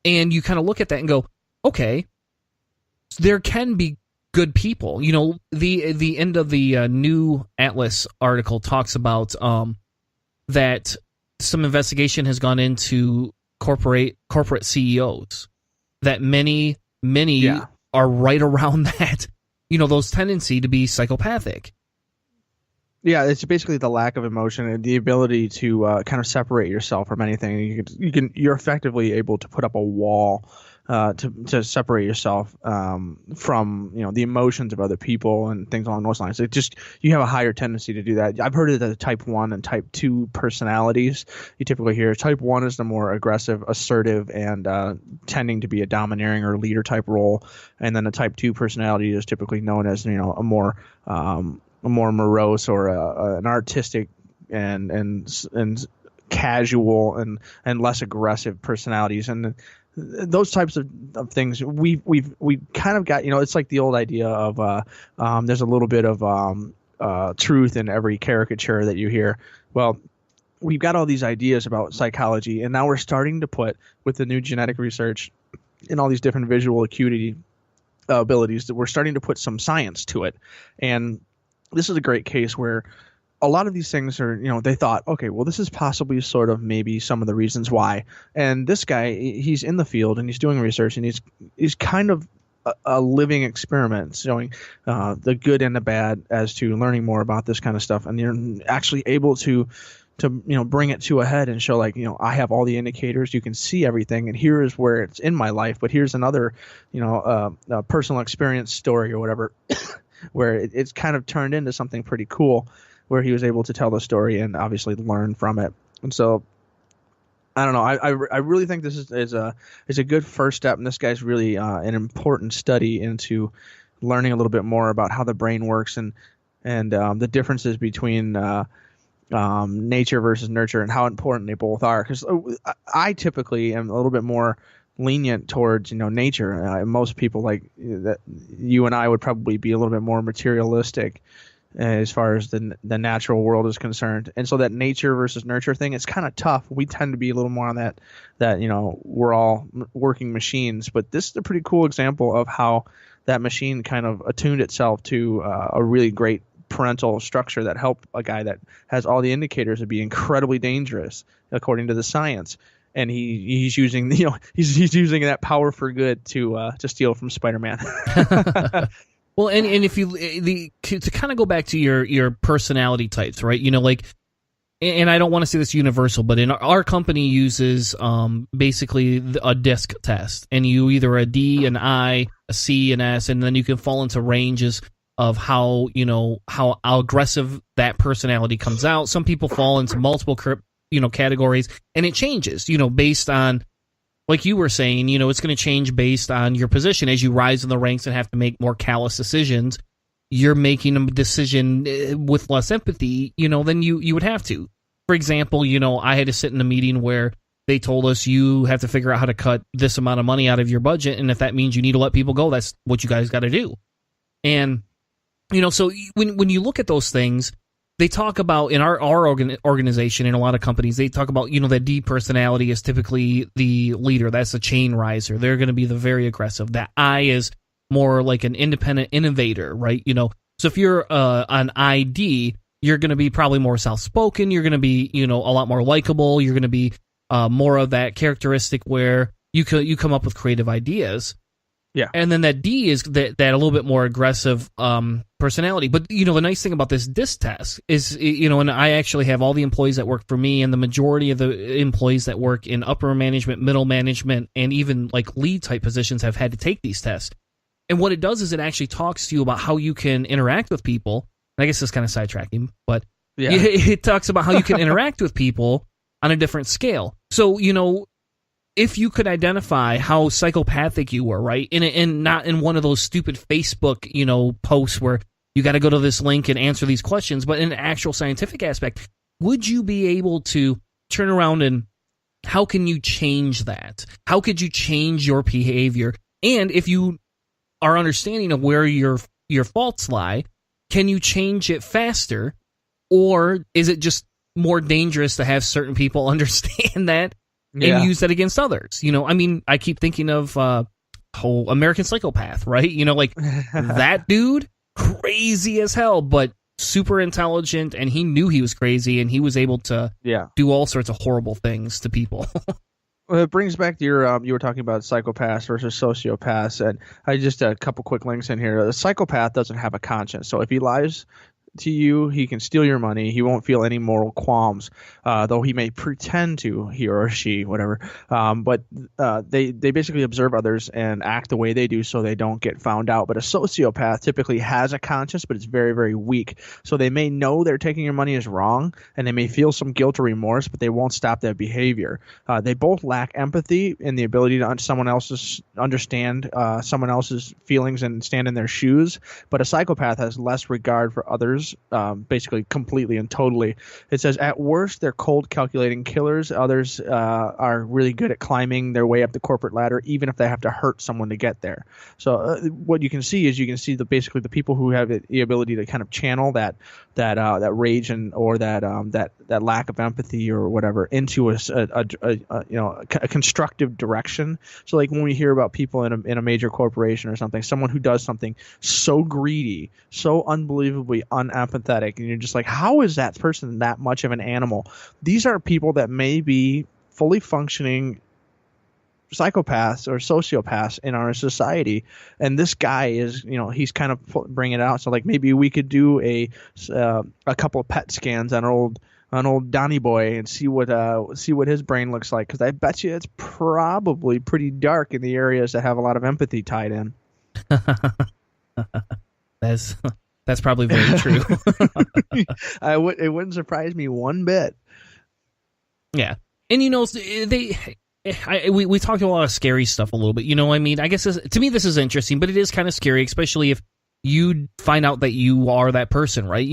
[SPEAKER 4] and you kind of look at that and go, okay, there can be good people. You know, the end of the new Atlas article talks about that some investigation has gone into corporate CEOs, that many are right around that, you know, those tendency to be psychopathic.
[SPEAKER 5] Yeah, it's basically the lack of emotion and the ability to kind of separate yourself from anything. You're effectively able to put up a wall to separate yourself from, you know, the emotions of other people and things along those lines. It just, you have a higher tendency to do that. I've heard of the type 1 and type 2 personalities. You typically hear type 1 is the more aggressive, assertive, and tending to be a domineering or leader type role, and then the type 2 personality is typically known as, you know, a more morose or an artistic and casual and less aggressive personalities. And those types of things we kind of got, you know, it's like the old idea of there's a little bit of truth in every caricature that you hear. Well, we've got all these ideas about psychology, and now we're starting to put, with the new genetic research and all these different visual acuity abilities, that we're starting to put some science to it. And this is a great case where a lot of these things are, you know, they thought, okay, well, this is possibly sort of maybe some of the reasons why. And this guy, he's in the field and he's doing research, and he's kind of a living experiment, showing the good and the bad as to learning more about this kind of stuff. And you're actually able to you know, bring it to a head and show, like, you know, I have all the indicators, you can see everything, and here is where it's in my life. But here's another, you know, personal experience story or whatever, where it's kind of turned into something pretty cool, where he was able to tell the story and obviously learn from it. And so, I don't know. I really think this is a good first step, and this guy's really an important study into learning a little bit more about how the brain works and the differences between nature versus nurture and how important they both are. Because I typically am a little bit more lenient towards, you know, nature. Most people, like that, you and I, would probably be a little bit more materialistic as far as the natural world is concerned. And so that nature versus nurture thing, it's kind of tough. We tend to be a little more on that we're all working machines. But this is a pretty cool example of how that machine kind of attuned itself to a really great parental structure that helped a guy that has all the indicators of being incredibly dangerous according to the science. And he's using he's using that power for good to steal from Spider-Man.
[SPEAKER 4] Well, and if you to kind of go back to your personality types, right? And I don't want to say this universal, but in our company uses basically a DISC test, and you either a D, an I, a C, an S, and then you can fall into ranges of how aggressive that personality comes out. Some people fall into multiple categories, and it changes based on, like you were saying, it's going to change based on your position. As you rise in the ranks and have to make more callous decisions, you're making a decision with less empathy, than you would have to. For example, I had to sit in a meeting where they told us you have to figure out how to cut this amount of money out of your budget, and if that means you need to let people go, that's what you guys got to do. And, so when you look at those things, they talk about, in our organization, in a lot of companies, they talk about, that D personality is typically the leader. That's a chain riser. They're going to be the very aggressive. That I is more like an independent innovator, right? So if you're an ID, you're going to be probably more soft-spoken. You're going to be, a lot more likable. You're going to be more of that characteristic where you come up with creative ideas.
[SPEAKER 5] Yeah.
[SPEAKER 4] And then that D is that a little bit more aggressive personality. But, the nice thing about this DISC test is, and I actually have all the employees that work for me, and the majority of the employees that work in upper management, middle management, and even like lead type positions have had to take these tests. And what it does is it actually talks to you about how you can interact with people. I guess it's kind of sidetracking, but yeah. It talks about how you can interact with people on a different scale. So, if you could identify how psychopathic you were, right, and not in one of those stupid Facebook, posts where you got to go to this link and answer these questions, but in an actual scientific aspect, would you be able to turn around and how can you change that? How could you change your behavior? And if you are understanding of where your faults lie, can you change it faster, or is it just more dangerous to have certain people understand that and use that against others? I keep thinking of whole American Psychopath, right? That dude, crazy as hell, but super intelligent, and he knew he was crazy, and he was able to do all sorts of horrible things to people.
[SPEAKER 5] Well, it brings back to your you were talking about psychopaths versus sociopaths, and I just a couple quick links in here. A psychopath doesn't have a conscience, so if he lies to you, he can steal your money. He won't feel any moral qualms, though he may pretend to, he or she, whatever. But they basically observe others and act the way they do so they don't get found out. But a sociopath typically has a conscience, but it's very, very weak. So they may know they're taking your money is wrong, and they may feel some guilt or remorse, but they won't stop that behavior. They both lack empathy and the ability to understand someone else's feelings and stand in their shoes. But a psychopath has less regard for others, basically completely and totally. It says, at worst, they're cold, calculating killers. Others are really good at climbing their way up the corporate ladder, even if they have to hurt someone to get there. So what you can see is basically the people who have the ability to kind of channel that rage or that lack of empathy or whatever into a constructive direction. So like when we hear about people in a major corporation or something, someone who does something so greedy, so unbelievably unempathetic, and you're just like, how is that person that much of an animal? These are people that may be fully functioning psychopaths or sociopaths in our society, and this guy is, he's kind of bringing it out. So like maybe we could do a couple of PET scans on old Donnie Boy and see what his brain looks like, because I bet you it's probably pretty dark in the areas that have a lot of empathy tied in.
[SPEAKER 4] That's probably very true.
[SPEAKER 5] It wouldn't surprise me one bit.
[SPEAKER 4] Yeah, and we talked a lot of scary stuff a little bit. I guess to me this is interesting, but it is kind of scary, especially if you find out that you are that person, right?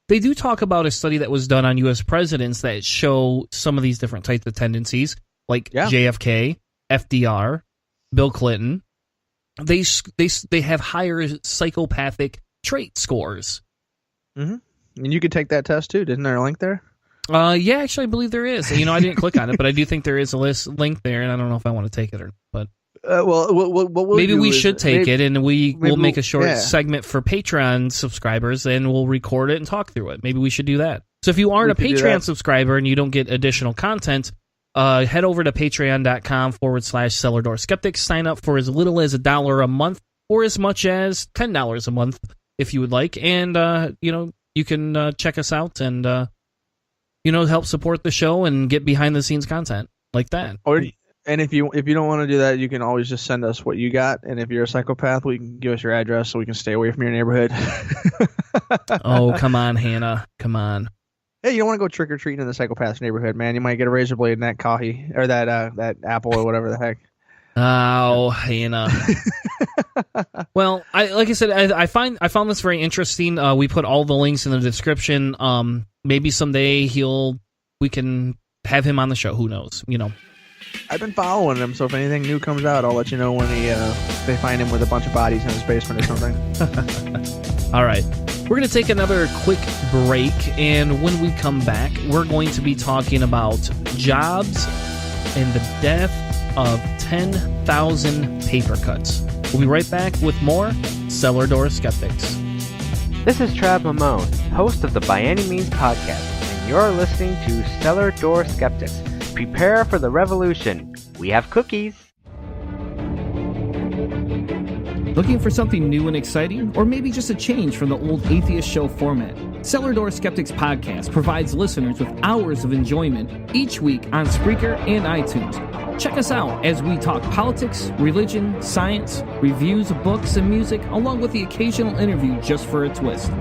[SPEAKER 4] They do talk about a study that was done on U.S. presidents that show some of these different types of tendencies, like JFK, FDR, Bill Clinton. They have higher psychopathic trait scores.
[SPEAKER 5] And you could take that test too. Isn't there a link there?
[SPEAKER 4] Yeah, actually, I believe there is. I didn't click on it, but I do think there is a link there, and I don't know if I want to take it or not. But
[SPEAKER 5] what
[SPEAKER 4] maybe we should take it, and we'll make a short
[SPEAKER 5] yeah.
[SPEAKER 4] segment for Patreon subscribers, and we'll record it and talk through it. Maybe we should do that. So if you aren't a Patreon subscriber and you don't get additional content, head over to patreon.com/Cellar Door Skeptics. Sign up for as little as $1 a month, or as much as $10 a month if you would like, and you can check us out and help support the show and get behind the scenes content like that.
[SPEAKER 5] And if you don't want to do that, you can always just send us what you got. And if you're a psychopath, we can give us your address so we can stay away from your neighborhood.
[SPEAKER 4] Oh, come on, Hannah. Come on.
[SPEAKER 5] Hey, you don't want to go trick or treating in the psychopath's neighborhood, man. You might get a razor blade in that coffee or that apple or whatever the heck.
[SPEAKER 4] Oh, Hannah. Well, like I said, I found this very interesting. We put all the links in the description. Maybe someday we can have him on the show. Who knows?
[SPEAKER 5] I've been following him, so if anything new comes out, I'll let you know when they find him with a bunch of bodies in his basement or something.
[SPEAKER 4] All right. We're going to take another quick break, and when we come back, we're going to be talking about jobs and the death of 10,000 paper cuts. We'll be right back with more Cellar Door Skeptics.
[SPEAKER 10] This is Trav Mamone, host of the By Any Means podcast, and you're listening to Cellar Door Skeptics. Prepare for the revolution. We have cookies.
[SPEAKER 11] Looking for something new and exciting, or maybe just a change from the old atheist show format? Cellar Door Skeptics podcast provides listeners with hours of enjoyment each week on Spreaker and iTunes. Check us out as we talk politics, religion, science, reviews of books and music, along with the occasional interview just for a twist.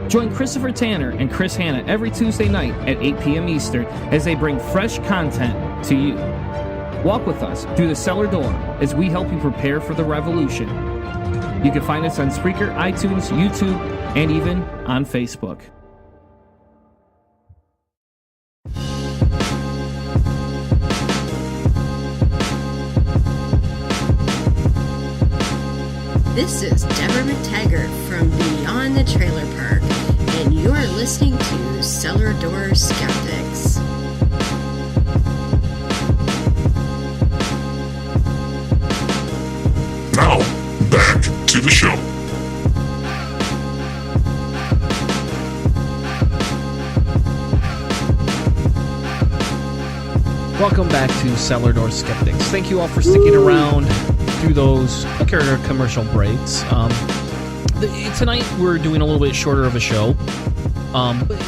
[SPEAKER 11] Join Christopher Tanner and Chris Hanna every Tuesday night at 8 p.m. Eastern as they bring fresh content to you. Walk with us through the cellar door as we help you prepare for the revolution. You can find us on Spreaker, iTunes, YouTube, and even on Facebook.
[SPEAKER 12] This is Deborah McTaggart from Beyond the Trailer Park, and you're listening to Cellar Door Skeptics.
[SPEAKER 1] Now, back to the show.
[SPEAKER 4] Welcome back to Cellar Door Skeptics. Thank you all for sticking around through those quicker commercial breaks. Tonight we're doing a little bit shorter of a show.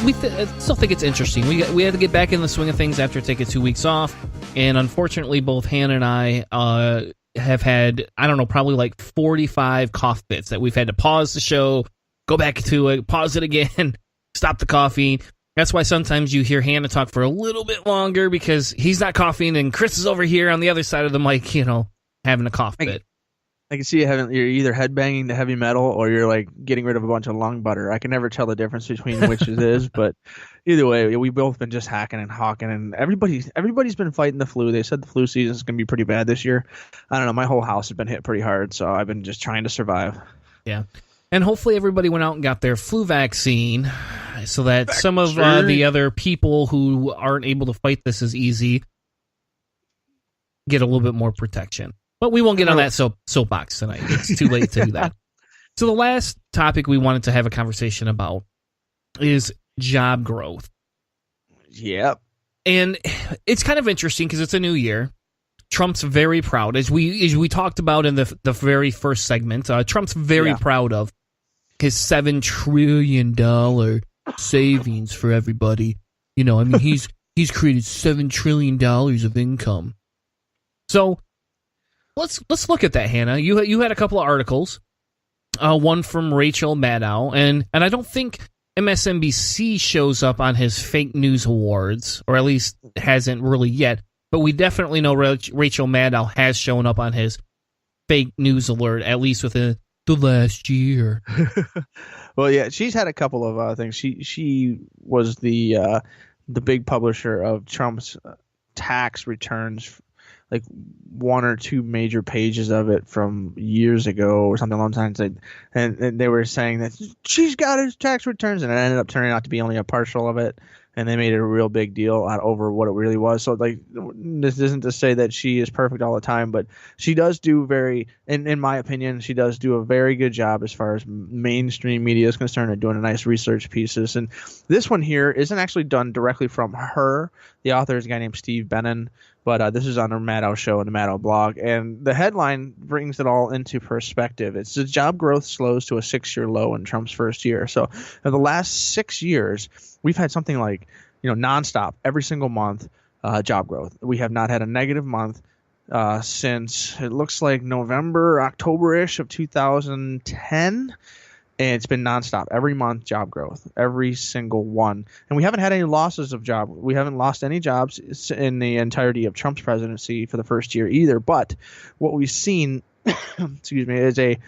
[SPEAKER 4] We still think it's interesting. We had to get back in the swing of things after taking 2 weeks off, and unfortunately both Hannah and I have had, I don't know, probably like 45 cough fits that we've had to pause the show, go back to it, pause it again, stop the coughing. That's why sometimes you hear Hannah talk for a little bit longer, because he's not coughing and Chris is over here on the other side of the mic, having a cough fit.
[SPEAKER 5] I can see you're either headbanging to heavy metal or you're like getting rid of a bunch of lung butter. I can never tell the difference between which it is, but either way, we've both been just hacking and hawking, and everybody's been fighting the flu. They said the flu season is going to be pretty bad this year. I don't know. My whole house has been hit pretty hard, so I've been just trying to survive.
[SPEAKER 4] Yeah. And hopefully everybody went out and got their flu vaccine so that some of the other people who aren't able to fight this as easy get a little bit more protection. But we won't get on that soapbox tonight. It's too late to do that. So the last topic we wanted to have a conversation about is job growth.
[SPEAKER 5] Yep.
[SPEAKER 4] And it's kind of interesting because it's a new year. Trump's very proud, as we talked about in the very first segment. Trump's very proud of his $7 trillion savings for everybody. He's created $7 trillion of income. So let's look at that, Hannah. You had a couple of articles, one from Rachel Maddow, and I don't think MSNBC shows up on his fake news awards, or at least hasn't really yet. But we definitely know Rachel Maddow has shown up on his fake news alert, at least within the last year.
[SPEAKER 5] Well, yeah, she's had a couple of things. She was the big publisher of Trump's tax returns like 1 or 2 major pages of it from years ago or something along those lines, and they were saying that she's got his tax returns, and it ended up turning out to be only a partial of it. And they made it a real big deal out over what it really was. So, like, this isn't to say that she is perfect all the time, but she does do in my opinion, she does do a very good job as far as mainstream media is concerned at doing a nice research pieces. And this one here isn't actually done directly from her. The author is a guy named Steve Bannon, but this is on the Maddow show and the Maddow blog. And the headline brings it all into perspective. It's the job growth slows to a 6-year low in Trump's first year. So in the last 6 years, we've had something like, nonstop every single month job growth. We have not had a negative month since it looks like November, October-ish of 2010. And it's been nonstop every month job growth, every single one. And we haven't had any losses of job. We haven't lost any jobs in the entirety of Trump's presidency for the first year either. But what we've seen, is a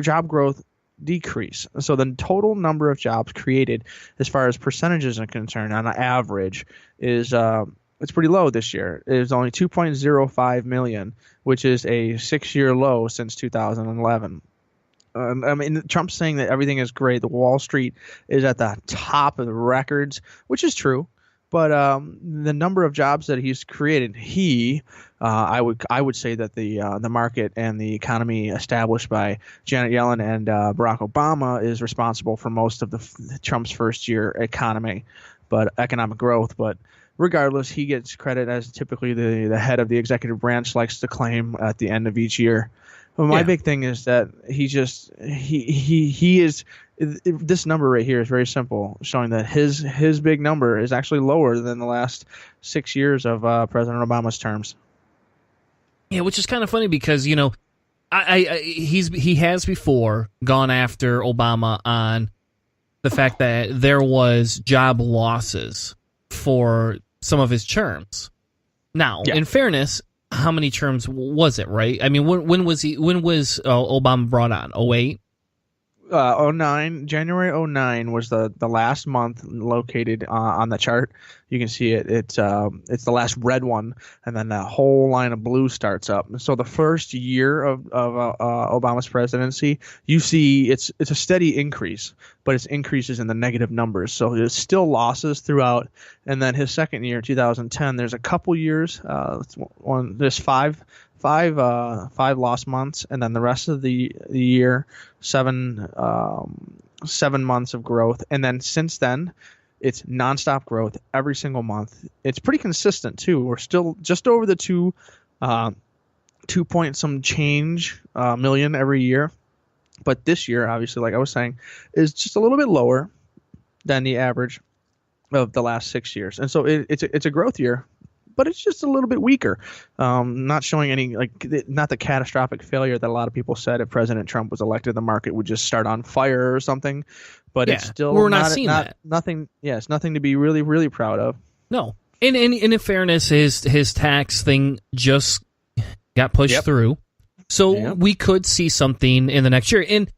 [SPEAKER 5] job growth decrease. So the total number of jobs created as far as percentages are concerned on average is it's pretty low this year. It is only 2.05 million, which is a 6-year low since 2011. I mean, Trump's saying that everything is great. The Wall Street is at the top of the records, which is true. But the number of jobs that he's created, I would say that the market and the economy established by Janet Yellen and Barack Obama is responsible for most of the Trump's first year economic growth. But regardless, he gets credit as typically the head of the executive branch likes to claim at the end of each year. But my big thing is that he is. This number right here is very simple, showing that his big number is actually lower than the last 6 years of President Obama's terms.
[SPEAKER 4] Yeah, which is kind of funny because he has before gone after Obama on the fact that there was job losses for some of his terms. Now, in fairness, how many terms was it, right? I mean, when was Obama brought on? 08?
[SPEAKER 5] 09, January 09 was the last month located on the chart. You can see it. It's the last red one, and then the whole line of blue starts up. So the first year of Obama's presidency, you see it's a steady increase, but it's increases in the negative numbers. So there's still losses throughout. And then his second year, 2010, there's a couple years. There's five lost months, and then the rest of the year, 7 months of growth. And then since then, it's nonstop growth every single month. It's pretty consistent too. We're still just over the 2 point some change million every year. But this year, obviously, like I was saying, is just a little bit lower than the average of the last 6 years. And so it's a growth year, but it's just a little bit weaker. Not showing any, not the catastrophic failure that a lot of people said if President Trump was elected, the market would just start on fire or something. But it's still
[SPEAKER 4] we're not seeing that.
[SPEAKER 5] Nothing. Yeah, it's nothing to be really, really proud of.
[SPEAKER 4] No. And in fairness, his tax thing just got pushed through. So we could see something in the next year. And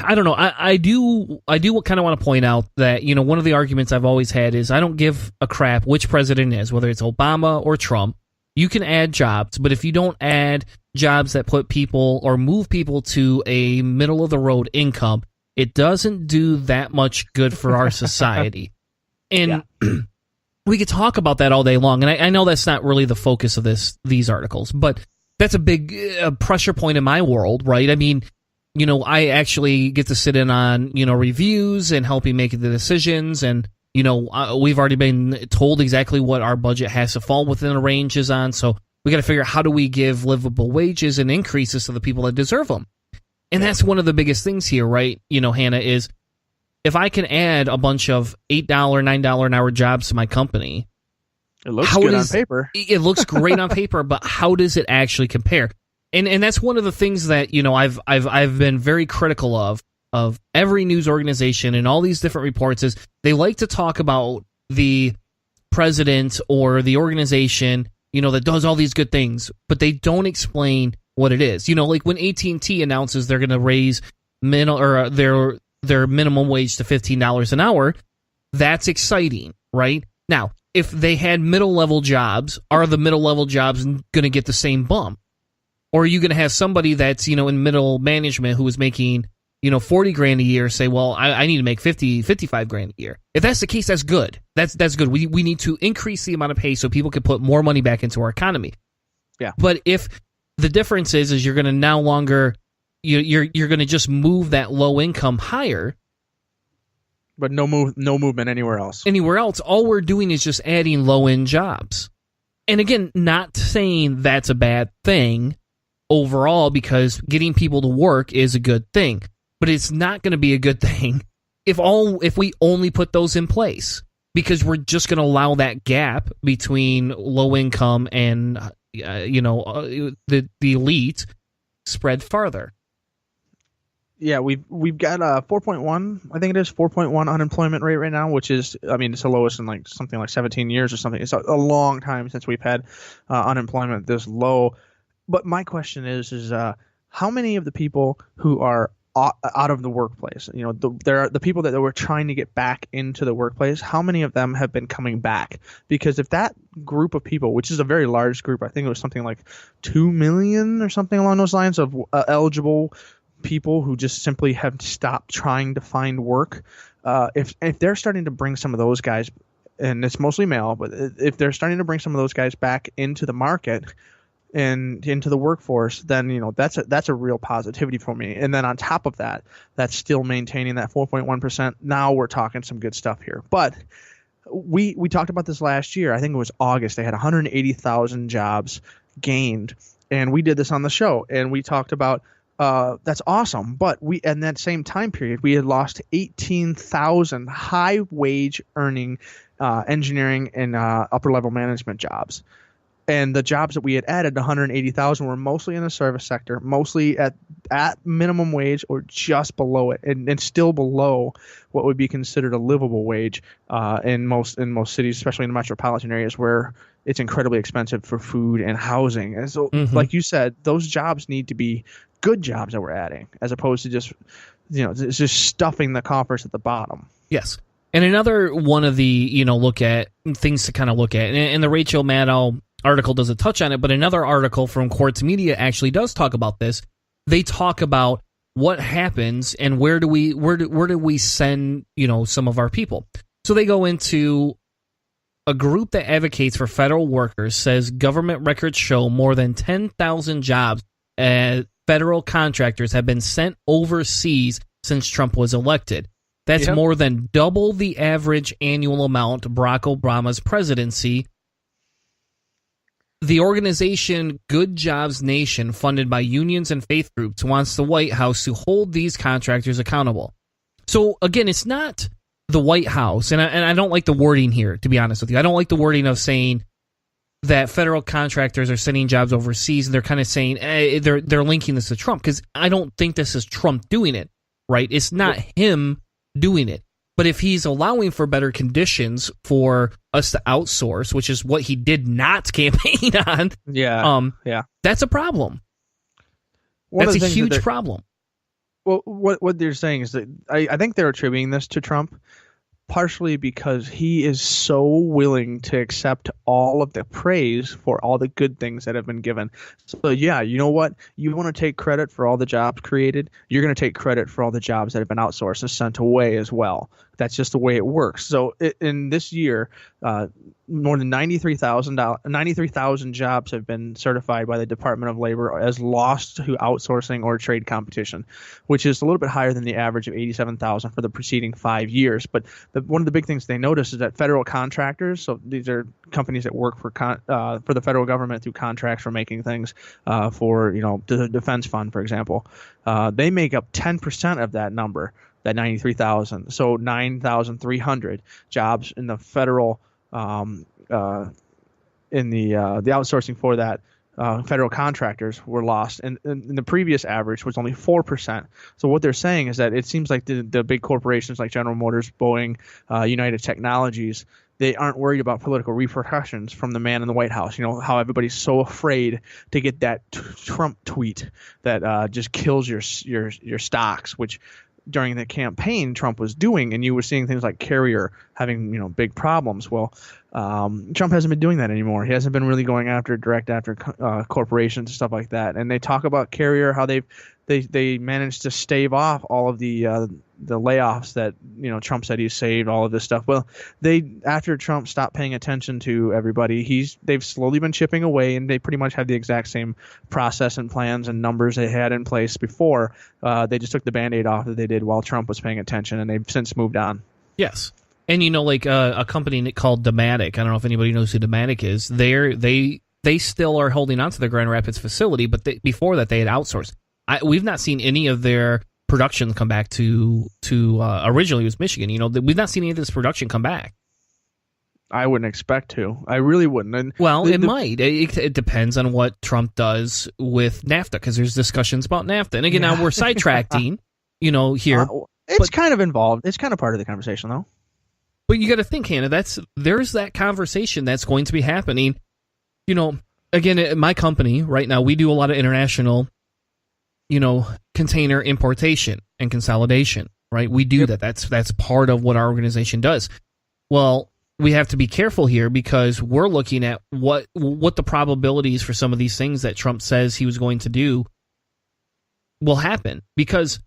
[SPEAKER 4] I don't know. I do kind of want to point out that, one of the arguments I've always had is I don't give a crap which president is, whether it's Obama or Trump. You can add jobs, but if you don't add jobs that put people or move people to a middle of the road income, it doesn't do that much good for our society. And we could talk about that all day long. And I know that's not really the focus of these articles, but that's a big pressure point in my world, right? I mean, I actually get to sit in on, reviews and helping make the decisions. And, we've already been told exactly what our budget has to fall within the ranges on. So we got to figure out how do we give livable wages and increases to the people that deserve them. And that's one of the biggest things here, right? Hannah, is if I can add a bunch of $8, $9 an hour jobs to my company.
[SPEAKER 5] It looks good on paper.
[SPEAKER 4] It looks great on paper, but how does it actually compare? And that's one of the things that, I've been very critical of every news organization and all these different reports is they like to talk about the president or the organization, that does all these good things, but they don't explain what it is. Like when AT&T announces they're going to raise their minimum wage to $15 an hour, that's exciting, right? Now, if they had middle-level jobs, are the middle-level jobs going to get the same bump? Or are you going to have somebody that's, in middle management who is making, $40,000 a year say, well, I need to make $55,000 a year. If that's the case, that's good. That's good. We need to increase the amount of pay so people can put more money back into our economy.
[SPEAKER 5] Yeah.
[SPEAKER 4] But if the difference is you're going to no longer, you're going to just move that low income higher.
[SPEAKER 5] But no movement anywhere else.
[SPEAKER 4] Anywhere else, all we're doing is just adding low-end jobs. And again, not saying that's a bad thing overall, because getting people to work is a good thing. But it's not going to be a good thing if we only put those in place, because we're just going to allow that gap between low income and the elite spread farther.
[SPEAKER 5] Yeah, we've got 4.1, I think it is 4.1 unemployment rate right now, which is, it's the lowest in something like 17 years or something. It's a long time since we've had unemployment this low. But my question is how many of the people who are out of the workplace, there are the people that were trying to get back into the workplace, how many of them have been coming back? Because if that group of people, which is a very large group, I think it was something like 2 million or something along those lines of eligible people who just simply have stopped trying to find work, if they're starting to bring some of those guys, and it's mostly male, but if they're starting to bring some of those guys back into the market and into the workforce, then that's a real positivity for me. And then on top of that, that's still maintaining that 4.1%. Now we're talking some good stuff here. But we talked about this last year. I think it was August. They had 180,000 jobs gained, and we did this on the show, and we talked about that's awesome. But in that same time period, we had lost 18,000 high wage earning engineering and upper level management jobs. And the jobs that we had added, 180,000, were mostly in the service sector, mostly at minimum wage or just below it, and still below what would be considered a livable wage in most cities, especially in the metropolitan areas where it's incredibly expensive for food and housing. And so, like you said, those jobs need to be good jobs that we're adding, as opposed to just stuffing the coffers at the bottom.
[SPEAKER 4] Yes. And another one of the things to kind of look at, and the Rachel Maddow article doesn't touch on it, but another article from Quartz Media actually does talk about this. They talk about what happens and where do we send some of our people. So they go into a group that advocates for federal workers, says government records show more than 10,000 jobs as federal contractors have been sent overseas since Trump was elected. That's more than double the average annual amount Barack Obama's presidency. The organization Good Jobs Nation, funded by unions and faith groups, wants the White House to hold these contractors accountable. So, again, it's not the White House, and I don't like the wording here, to be honest with you. I don't like the wording of saying that federal contractors are sending jobs overseas, and they're kind of saying they're linking this to Trump, because I don't think this is Trump doing it, right? It's not him doing it. But if he's allowing for better conditions for us to outsource, which is what he did not campaign on, that's a problem. That's a huge problem.
[SPEAKER 5] Well, what they're saying is that I think they're attributing this to Trump, partially because he is so willing to accept all of the praise for all the good things that have been given. So, yeah, you know what? You want to take credit for all the jobs created, you're going to take credit for all the jobs that have been outsourced and sent away as well. That's just the way it works. So in this year, more than 93,000 jobs have been certified by the Department of Labor as lost to outsourcing or trade competition, which is a little bit higher than the average of 87,000 for the preceding 5 years. But one of the big things they notice is that federal contractors, so these are companies that work for the federal government through contracts for making things for the defense fund, for example, they make up 10% of that number. That 93,000, so 9,300 jobs in the federal, in the outsourcing for that federal contractors were lost, and the previous average was only 4%. So what they're saying is that it seems like the big corporations like General Motors, Boeing, United Technologies, they aren't worried about political repercussions from the man in the White House. How everybody's so afraid to get that Trump tweet that just kills your stocks, which during the campaign Trump was doing, and you were seeing things like Carrier having big problems. Well, Trump hasn't been doing that anymore. He hasn't been really going after corporations and stuff like that. And they talk about Carrier, how they managed to stave off all of the layoffs that Trump said he saved, all of this stuff. Well, after Trump stopped paying attention to everybody, they've slowly been chipping away, and they pretty much have the exact same process and plans and numbers they had in place before. They just took the Band-Aid off that they did while Trump was paying attention, and they've since moved on.
[SPEAKER 4] Yes. And like a company called Dematic, I don't know if anybody knows who Dematic is. They still are holding on to the Grand Rapids facility, but before that they had outsourced. We've not seen any of their production come back to originally it was Michigan. We've not seen any of this production come back.
[SPEAKER 5] I wouldn't expect to. I really wouldn't. And
[SPEAKER 4] it might. It depends on what Trump does with NAFTA, because there's discussions about NAFTA. And again, now we're sidetracking, here.
[SPEAKER 5] It's kind of involved. It's kind of part of the conversation, though.
[SPEAKER 4] But you got to think, Hannah, there's that conversation that's going to be happening. Again, at my company right now, we do a lot of international, container importation and consolidation, right? We do that. That's part of what our organization does. Well, we have to be careful here because we're looking at what the probabilities for some of these things that Trump says he was going to do will happen. Because,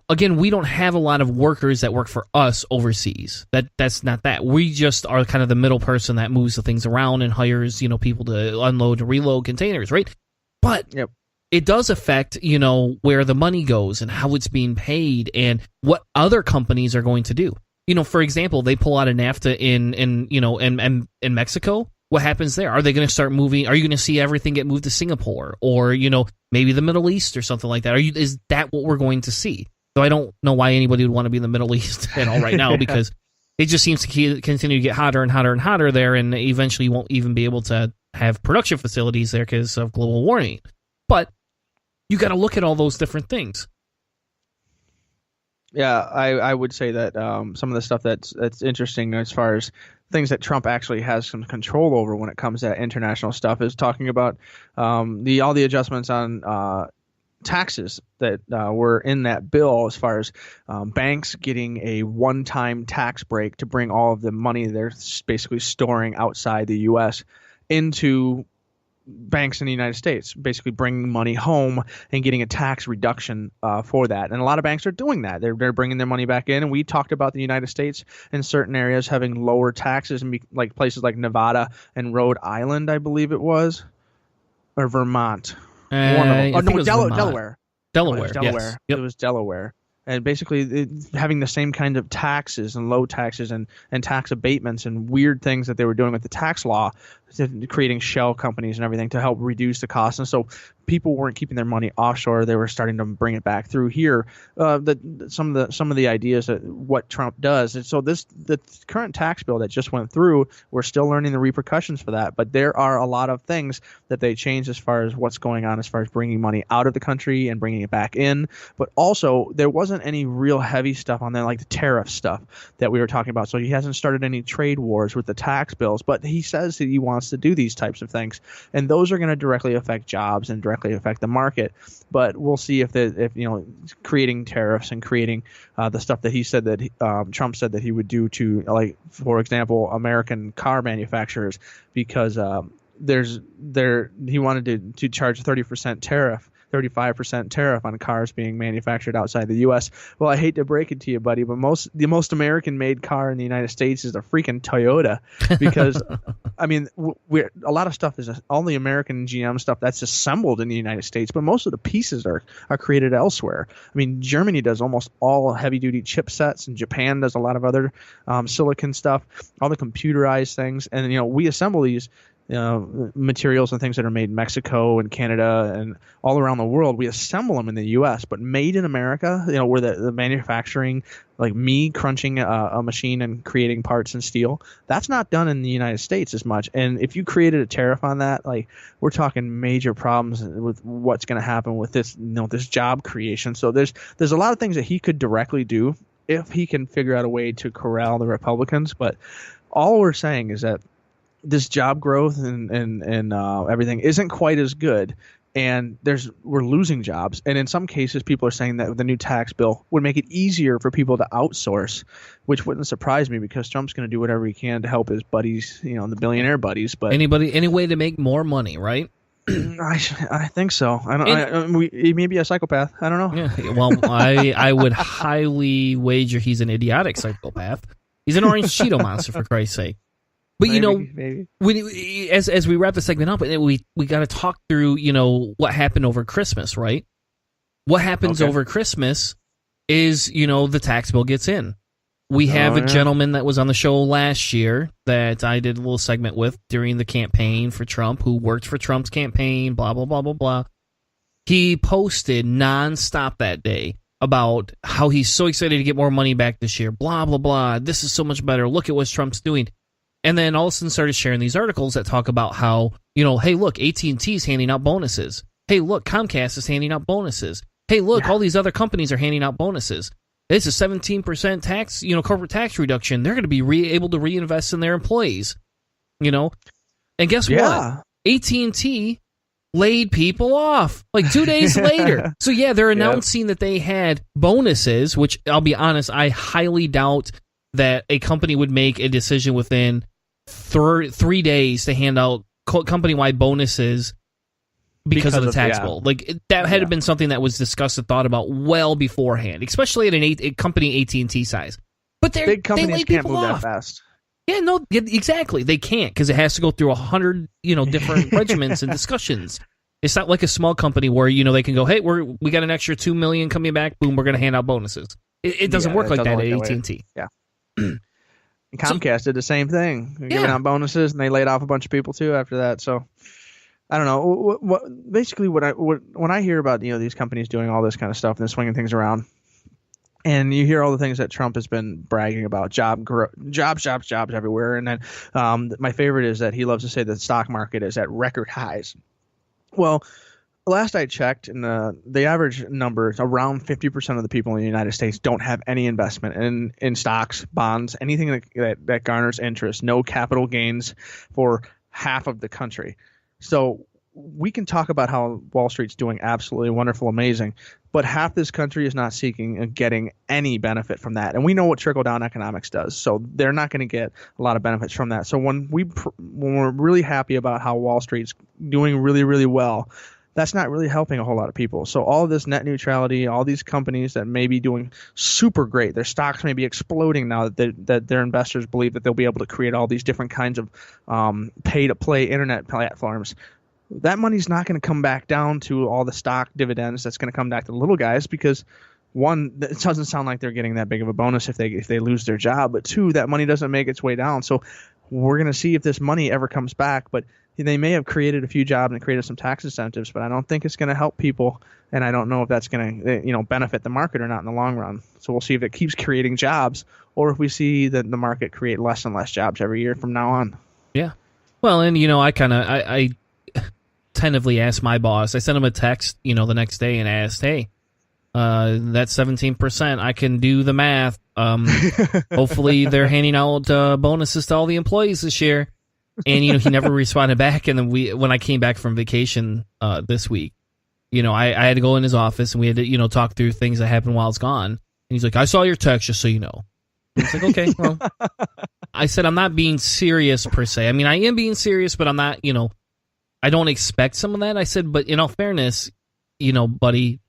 [SPEAKER 4] again, we don't have a lot of workers that work for us overseas. That's not that. We just are kind of the middle person that moves the things around and hires, people to unload and reload containers, right? But it does affect, where the money goes and how it's being paid and what other companies are going to do. For example, they pull out of NAFTA in Mexico. What happens there? Are they going to start moving? Are you going to see everything get moved to Singapore or, maybe the Middle East or something like that? Is that what we're going to see? So I don't know why anybody would want to be in the Middle East at all right now because it just seems to continue to get hotter and hotter and hotter there, and eventually you won't even be able to have production facilities there because of global warming. But you got to look at all those different things.
[SPEAKER 5] Yeah, I would say that some of the stuff that's interesting as far as things that Trump actually has some control over when it comes to international stuff is talking about all the adjustments on taxes that were in that bill, as far as banks getting a one-time tax break to bring all of the money they're basically storing outside the U.S. into banks in the United States, basically bringing money home and getting a tax reduction for that. And a lot of banks are doing that. They're bringing their money back in. And we talked about the United States in certain areas having lower taxes, and like places like Nevada and Rhode Island, I believe it was, or Vermont. Delaware.
[SPEAKER 4] Delaware.
[SPEAKER 5] Yes. Yep. It was Delaware. And basically having the same kind of taxes and low taxes and tax abatements and weird things that they were doing with the tax law, creating shell companies and everything to help reduce the cost. And so people weren't keeping their money offshore. They were starting to bring it back through here. Some of the ideas that what Trump does. And so the current tax bill that just went through, we're still learning the repercussions for that. But there are a lot of things that they changed as far as what's going on, as far as bringing money out of the country and bringing it back in. But also there wasn't any real heavy stuff on there like the tariff stuff that we were talking about. So he hasn't started any trade wars with the tax bills, but he says that he wants to do these types of things, and those are going to directly affect jobs and directly affect the market. But we'll see if creating tariffs and creating the stuff that he said that Trump said that he would do to, like, for example, American car manufacturers, because he wanted to charge 30% tariff. 35% tariff on cars being manufactured outside the U.S. Well, I hate to break it to you, buddy, but the most American-made car in the United States is a freaking Toyota, because I mean, a lot of stuff is all the American GM stuff that's assembled in the United States, but most of the pieces are created elsewhere. I mean, Germany does almost all heavy-duty chipsets, and Japan does a lot of other silicon stuff, all the computerized things, and we assemble these materials and things that are made in Mexico and Canada and all around the world. We assemble them in the U.S., but made in America, where the manufacturing, like me crunching a machine and creating parts in steel, that's not done in the United States as much. And if you created a tariff on that, like, we're talking major problems with what's going to happen with this, this job creation. So there's a lot of things that he could directly do if he can figure out a way to corral the Republicans. But all we're saying is that this job growth and everything isn't quite as good and we're losing jobs. And in some cases, people are saying that the new tax bill would make it easier for people to outsource, which wouldn't surprise me because Trump's going to do whatever he can to help his buddies, the billionaire buddies. But
[SPEAKER 4] any way to make more money, right?
[SPEAKER 5] I think so. He may be a psychopath. I don't know.
[SPEAKER 4] Yeah. Well, I would highly wager he's an idiotic psychopath. He's an orange Cheeto monster, for Christ's sake. But
[SPEAKER 5] maybe.
[SPEAKER 4] As we wrap the segment up, we got to talk through what happened over Christmas, right? What happens over Christmas is the tax bill gets in. We have a gentleman that was on the show last year that I did a little segment with during the campaign for Trump, who worked for Trump's campaign, blah, blah, blah, blah, blah. He posted nonstop that day about how he's so excited to get more money back this year, blah, blah, blah. This is so much better. Look at what Trump's doing. And then all of a sudden started sharing these articles that talk about how, hey, look, AT&T's handing out bonuses. Hey, look, Comcast is handing out bonuses. Hey, look, all these other companies are handing out bonuses. It's a 17% tax, corporate tax reduction. They're going to be able to reinvest in their employees, And guess what? AT&T laid people off like 2 days later. So they're announcing that they had bonuses, which I'll be honest, I highly doubt that a company would make a decision within 3 days to hand out company-wide bonuses because of the tax bill. Like that had been something that was discussed and thought about well beforehand, especially at a company AT&T size. But
[SPEAKER 5] big companies
[SPEAKER 4] laid
[SPEAKER 5] can't
[SPEAKER 4] people
[SPEAKER 5] move
[SPEAKER 4] off.
[SPEAKER 5] that fast.
[SPEAKER 4] Yeah, no, exactly. They can't because it has to go through 100, different regiments and discussions. It's not like a small company where they can go, hey, we got an extra $2 million coming back. Boom, we're going to hand out bonuses. It doesn't work like that at AT&T.
[SPEAKER 5] Yeah. And Comcast did the same thing. They're giving out bonuses, and they laid off a bunch of people too after that. So I don't know. When I hear about these companies doing all this kind of stuff and they're swinging things around, and you hear all the things that Trump has been bragging about, jobs everywhere, and then my favorite is that he loves to say that the stock market is at record highs. Well, last I checked, and the average number is around 50% of the people in the United States don't have any investment in stocks, bonds, anything that garners interest, no capital gains for half of the country. So we can talk about how Wall Street's doing absolutely wonderful, amazing, but half this country is not seeking and getting any benefit from that. And we know what trickle-down economics does, so they're not going to get a lot of benefits from that. So when we're really happy about how Wall Street's doing really, really well, that's not really helping a whole lot of people. So all of this net neutrality, all these companies that may be doing super great, their stocks may be exploding now that their investors believe that they'll be able to create all these different kinds of pay-to-play internet platforms. That money's not going to come back down to all the stock dividends. That's going to come back to the little guys because, one, it doesn't sound like they're getting that big of a bonus if they lose their job. But two, that money doesn't make its way down. So we're going to see if this money ever comes back. But they may have created a few jobs and created some tax incentives, but I don't think it's going to help people. And I don't know if that's going to benefit the market or not in the long run. So we'll see if it keeps creating jobs or if we see that the market create less and less jobs every year from now on.
[SPEAKER 4] Yeah. Well, and, I tentatively asked my boss. I sent him a text, the next day and asked, hey, that's 17%. I can do the math. Hopefully they're handing out bonuses to all the employees this year. And, he never responded back. And then when I came back from vacation this week, I had to go in his office and we had to, talk through things that happened while I was gone. And he's like, I saw your text, just so you know. And it's like, okay, well, I said, I'm not being serious per se. I mean, I am being serious, but I'm not, I don't expect some of that. I said, but in all fairness, buddy,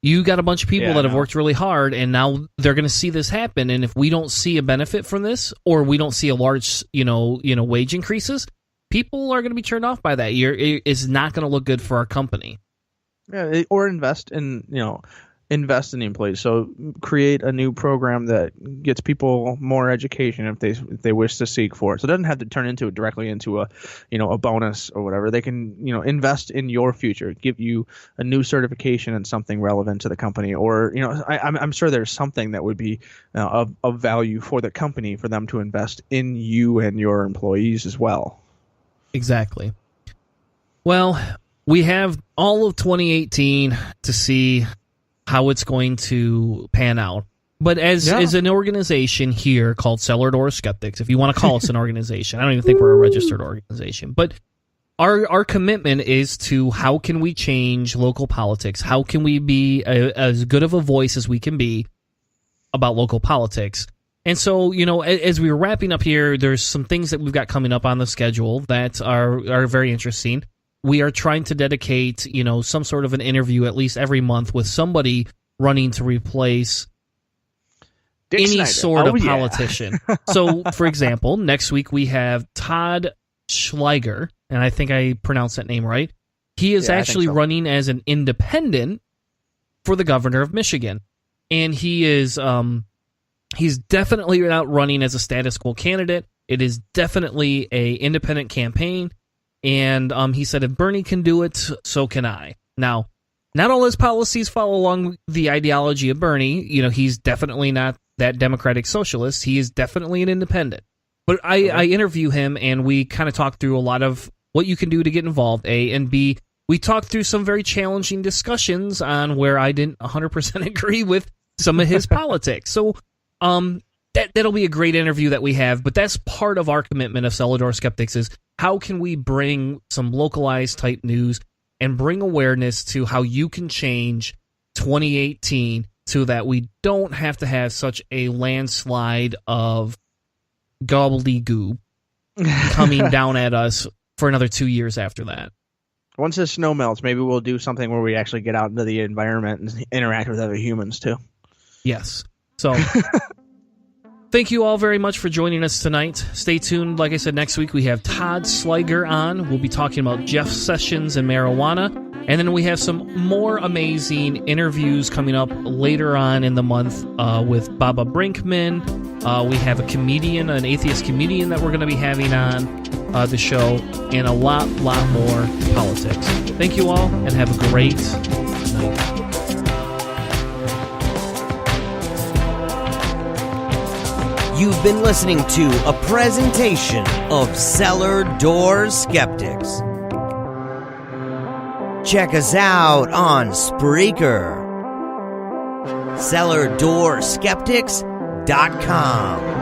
[SPEAKER 4] you got a bunch of people that have worked really hard, and now they're going to see this happen. And if we don't see a benefit from this, or we don't see a large, wage increases, people are going to be turned off by that. It's not going to look good for our company.
[SPEAKER 5] Yeah, or invest in the employees. So create a new program that gets people more education if they wish to seek for it. So it doesn't have to turn directly into a bonus or whatever. They can invest in your future, give you a new certification and something relevant to the company, or I'm sure there's something that would be of value for the company for them to invest in you and your employees as well.
[SPEAKER 4] Exactly. Well, we have all of 2018 to see how it's going to pan out. But as an organization here called Cellar Door Skeptics, if you want to call us an organization, I don't even think we're a registered organization, but our commitment is to how can we change local politics? How can we be as good of a voice as we can be about local politics? And so, as we were wrapping up here, there's some things that we've got coming up on the schedule that are very interesting. We are trying to dedicate, some sort of an interview at least every month with somebody running to replace
[SPEAKER 5] Dick
[SPEAKER 4] any
[SPEAKER 5] Snyder.
[SPEAKER 4] sort of
[SPEAKER 5] Yeah.
[SPEAKER 4] politician. So, for example, next week we have Todd Schleicher, and I think I pronounced that name right. He is actually running as an independent for the governor of Michigan. And he is he's definitely not running as a status quo candidate. It is definitely a independent campaign. And he said, if Bernie can do it, so can I. Now, not all his policies follow along the ideology of Bernie. He's definitely not that democratic socialist. He is definitely an independent. But I interview him, and we kind of talk through a lot of what you can do to get involved, A, and B, we talked through some very challenging discussions on where I didn't 100% agree with some of his politics. So that'll be a great interview that we have, but that's part of our commitment of Cellar Door Skeptics is how can we bring some localized type news and bring awareness to how you can change 2018 so that we don't have to have such a landslide of gobbledygook coming down at us for another 2 years after that.
[SPEAKER 5] Once the snow melts, maybe we'll do something where we actually get out into the environment and interact with other humans too.
[SPEAKER 4] Yes. So, thank you all very much for joining us tonight. Stay tuned. Like I said, next week we have Todd Schleicher on. We'll be talking about Jeff Sessions and marijuana. And then we have some more amazing interviews coming up later on in the month with Baba Brinkman. We have a comedian, an atheist comedian that we're going to be having on the show, and a lot more politics. Thank you all, and have a great night.
[SPEAKER 13] You've been listening to a presentation of Cellar Door Skeptics. Check us out on Spreaker. CellarDoorSkeptics.com